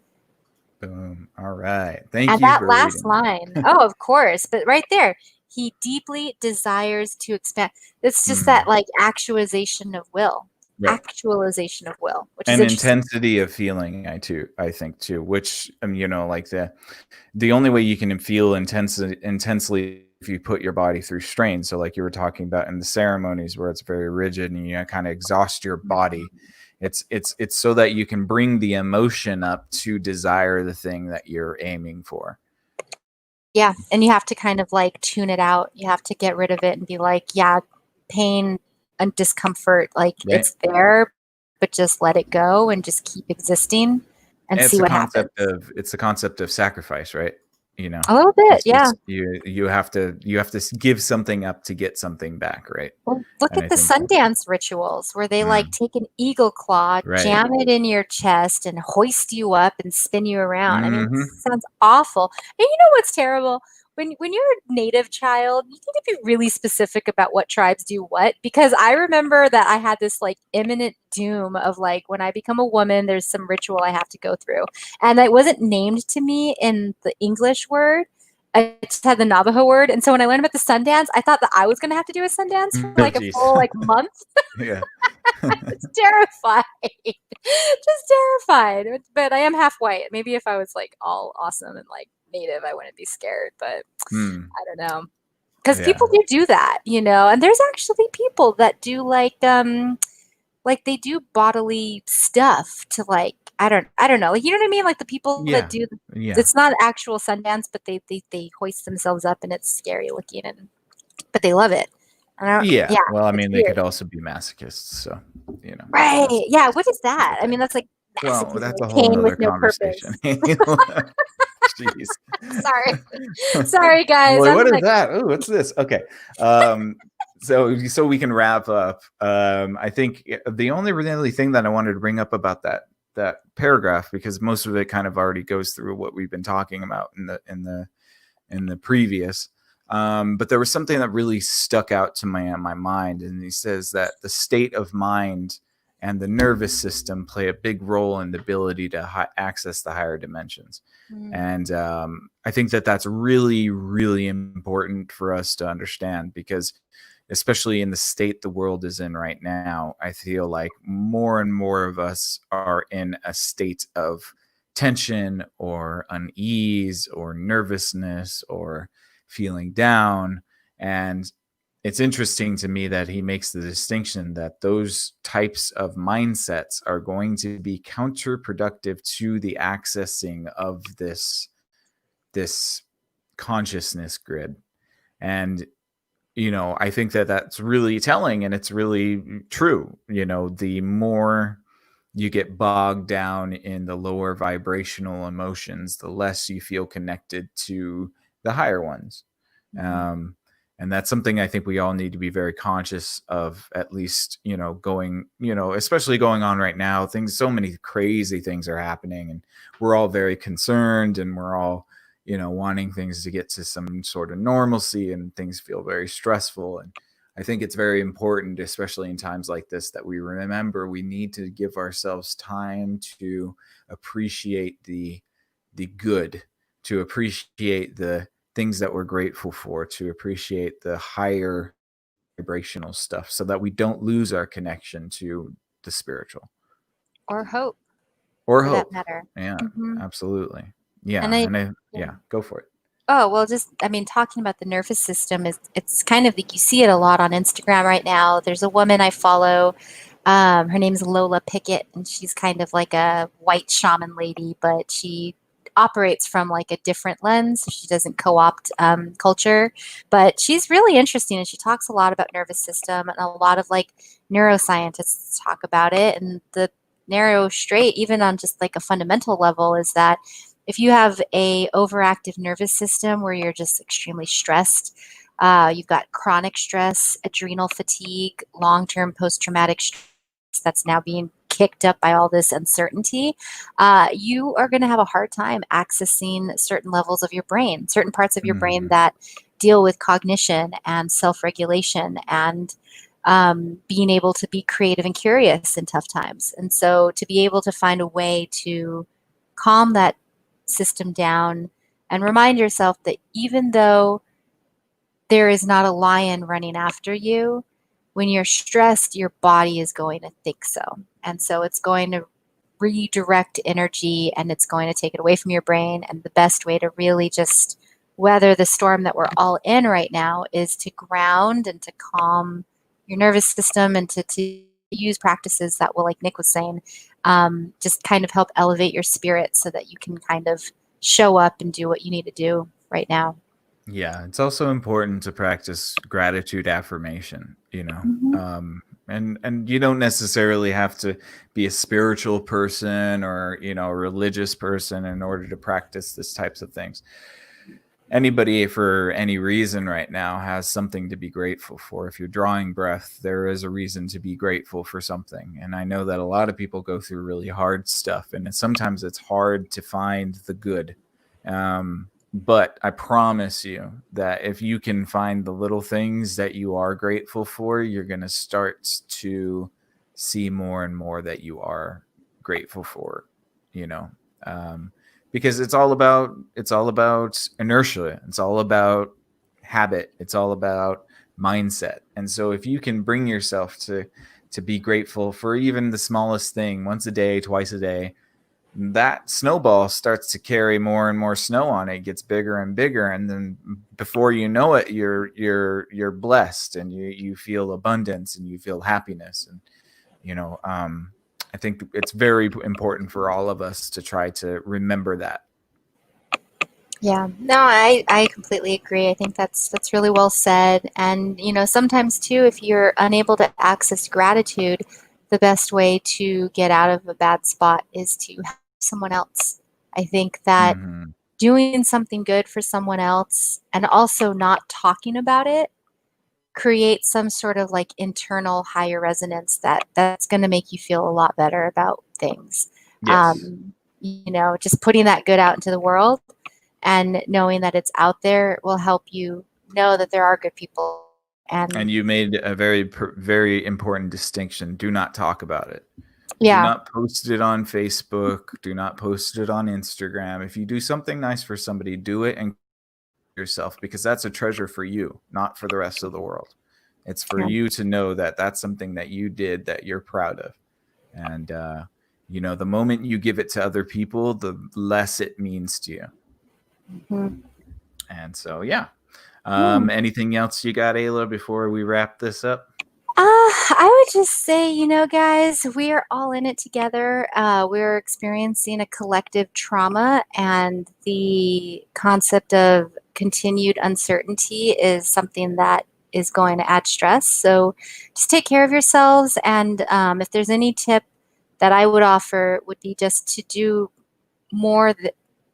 boom. All right. Thank And you that for last reading that. line, oh, of course, but right there, he deeply desires to expand. It's just that like actualization of will. Right. actualization of will, which is And interesting. intensity of feeling, I think too, which like the only way you can feel intensely if you put your body through strain. So like you were talking about in the ceremonies where it's very rigid and you kind of exhaust your body. It's so that you can bring the emotion up to desire the thing that you're aiming for. Yeah, and you have to kind of like tune it out. You have to get rid of it and be like, yeah, pain and discomfort, like Right. it's there, but just let it go and just keep existing and see what happens. It's the concept of sacrifice, right? A little bit, yeah. You have to give something up to get something back, right? Well, look And at I the think Sundance rituals where they like take an eagle claw, right. jam it in your chest, and hoist you up and spin you around. I mean, it Mm-hmm. sounds awful. And you know what's terrible? When you're a native child, you need to be really specific about what tribes do what. Because I remember that I had this like imminent doom of like when I become a woman, there's some ritual I have to go through, and it wasn't named to me in the English word. I just had the Navajo word. And so when I learned about the Sundance, I thought that I was going to have to do a Sundance for Oh, like a geez. full like month. Yeah. It's terrified. Just terrified. But I am half white. Maybe if I was like all awesome and like native, I wouldn't be scared. But I don't know. Because Yeah. people do that, and there's actually people that do like they do bodily stuff to like I don't know, like you know what I mean, like the people that Yeah. do Yeah. it's not actual Sundance, but they hoist themselves up and it's scary looking but they love it. I don't, Yeah. yeah, Well, I it's mean, they weird. could also be masochists, so Right? that's Yeah. What is that's that? the I thing. mean, that's like Well, masochism, that's like a whole pain with nother no conversation. purpose. Jeez. Sorry, sorry, guys. Boy, I'm what is like, that? Oh, what's this? Okay. So we can wrap up. I think the only really thing that I wanted to bring up about that paragraph, because most of it kind of already goes through what we've been talking about in the previous. But there was something that really stuck out to my mind, and he says that the state of mind and the nervous system play a big role in the ability to access the higher dimensions. And I think that that's really, really important for us to understand, because especially in the state the world is in right now, I feel like more and more of us are in a state of tension or unease or nervousness or feeling down. And it's interesting to me that he makes the distinction that those types of mindsets are going to be counterproductive to the accessing of this consciousness grid. And I think that that's really telling, and it's really true. The more you get bogged down in the lower vibrational emotions, the less you feel connected to the higher ones. And that's something I think we all need to be very conscious of, at least, going, especially going on right now. So many crazy things are happening, and we're all very concerned, and we're all, wanting things to get to some sort of normalcy, and things feel very stressful. And I think it's very important, especially in times like this, that we remember we need to give ourselves time to appreciate the good, to appreciate the things that we're grateful for, to appreciate the higher vibrational stuff, so that we don't lose our connection to the spiritual or hope or for that hope. matter. Yeah, hmm absolutely. Yeah, And I, and yeah. go for it. Oh, well, just, I mean, talking about the nervous system it's kind of like you see it a lot on Instagram right now. There's a woman I follow. Her name's Lola Pickett, and she's kind of like a white shaman lady, but she operates from like a different lens. She doesn't co-opt culture, but she's really interesting, and she talks a lot about nervous system, and a lot of like neuroscientists talk about it. And the narrow straight, even on just like a fundamental level, is that if you have a overactive nervous system where you're just extremely stressed, you've got chronic stress, adrenal fatigue, long-term post-traumatic stress that's now being kicked up by all this uncertainty, you are going to have a hard time accessing certain levels of your brain, certain parts of your brain that deal with cognition and self-regulation and being able to be creative and curious in tough times. And so to be able to find a way to calm that system down and remind yourself that even though there is not a lion running after you, when you're stressed, your body is going to think so. And so it's going to redirect energy and it's going to take it away from your brain. And the best way to really just weather the storm that we're all in right now is to ground and to calm your nervous system and to use practices that will, like Nick was saying, just kind of help elevate your spirit so that you can kind of show up and do what you need to do right now. Yeah, it's also important to practice gratitude affirmation, Mm-hmm. and you don't necessarily have to be a spiritual person or, a religious person in order to practice this types of things. Anybody for any reason right now has something to be grateful for. If you're drawing breath, there is a reason to be grateful for something. And I know that a lot of people go through really hard stuff, and sometimes it's hard to find the good. But I promise you that if you can find the little things that you are grateful for, you're going to start to see more and more that you are grateful for, because it's all about inertia. It's all about habit. It's all about mindset. And so if you can bring yourself to be grateful for even the smallest thing, once a day, twice a day, that snowball starts to carry more and more snow on it. It gets bigger and bigger, and then before you know it, you're blessed, and you feel abundance, and you feel happiness. And I think it's very important for all of us to try to remember that. Yeah, no, I completely agree. I think that's really well said. And sometimes too, if you're unable to access gratitude, the best way to get out of a bad spot is to help someone else. I think that Mm-hmm. doing something good for someone else and also not talking about it creates some sort of like internal higher resonance that's going to make you feel a lot better about things. Yes. Just putting that good out into the world and knowing that it's out there will help you know that there are good people. And you made a very important distinction. Do not talk about it. Do Yeah. not post it on Facebook. Do not post it on Instagram. If you do something nice for somebody, do it and yourself, because that's a treasure for you, not for the rest of the world. It's for Yeah. you to know that that's something that you did that you're proud of. And, the moment you give it to other people, the less it means to you. Mhm. And so, yeah. Hmm. Anything else you got, Ayla, before we wrap this up? I would just say, guys, we are all in it together. We're experiencing a collective trauma, and the concept of continued uncertainty is something that is going to add stress. So just take care of yourselves. And if there's any tip that I would offer, would be just to do more,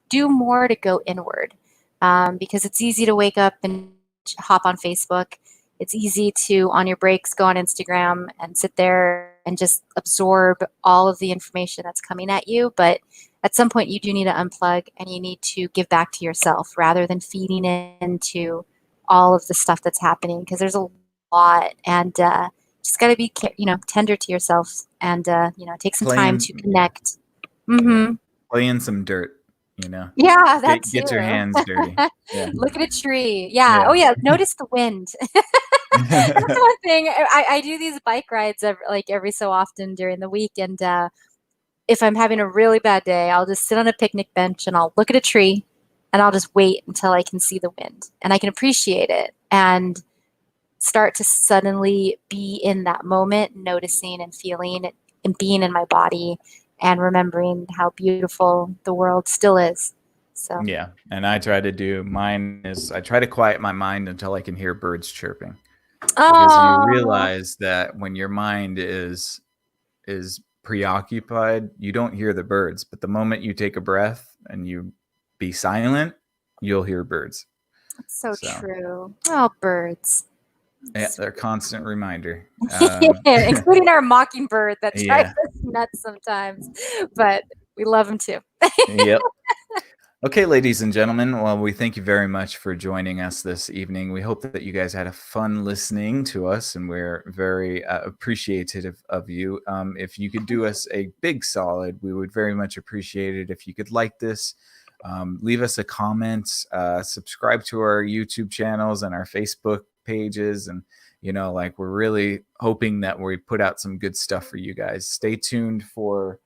do more to go inward, because it's easy to wake up and hop on Facebook. It's easy to, on your breaks, go on Instagram and sit there and just absorb all of the information that's coming at you. But at some point, you do need to unplug and you need to give back to yourself rather than feeding into all of the stuff that's happening, because there's a lot. And just got to be, tender to yourself and, take some time to connect. Mm-hmm. Play in some dirt, Yeah, that get your too. hands dirty. Yeah. Look at a tree. Yeah. Oh, Yeah. yeah. Notice the wind. That's one thing. I do these bike rides every so often during the week, and if I'm having a really bad day, I'll just sit on a picnic bench and I'll look at a tree, and I'll just wait until I can see the wind and I can appreciate it and start to suddenly be in that moment, noticing and feeling it and being in my body and remembering how beautiful the world still is. So Yeah. And I try to do mine is I try to quiet my mind until I can hear birds chirping. Because you oh, realize that when your mind is preoccupied, you don't hear the birds. But the moment you take a breath and you be silent, you'll hear birds. that's so So true. Oh, birds. yeah, they're a constant reminder. Including our mockingbird that drives Yeah. us nuts sometimes, but we love him too. Yep. Okay, ladies and gentlemen, well, we thank you very much for joining us this evening. We hope that you guys had a fun listening to us, and we're very appreciative of you. If you could do us a big solid, we would very much appreciate it if you could like this, leave us a comment, subscribe to our YouTube channels and our Facebook pages, and like we're really hoping that we put out some good stuff for you guys. Stay tuned for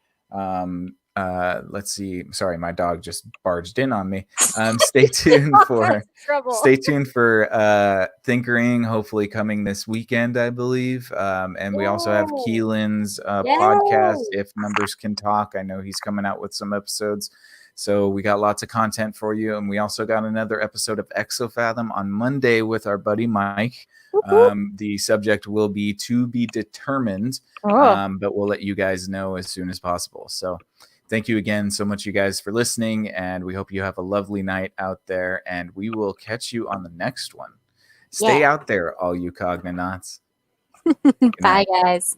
let's see. Sorry, my dog just barged in on me. Stay tuned for Thinkering, hopefully coming this weekend, I believe. And we also have Keelan's podcast, If Numbers Can Talk. I know he's coming out with some episodes. So we got lots of content for you. And we also got another episode of Exofathom on Monday with our buddy Mike. The subject will be to be determined, but we'll let you guys know as soon as possible. So thank you again so much, you guys, for listening. And we hope you have a lovely night out there. And we will catch you on the next one. Stay out there, all you cognonauts. Bye, guys.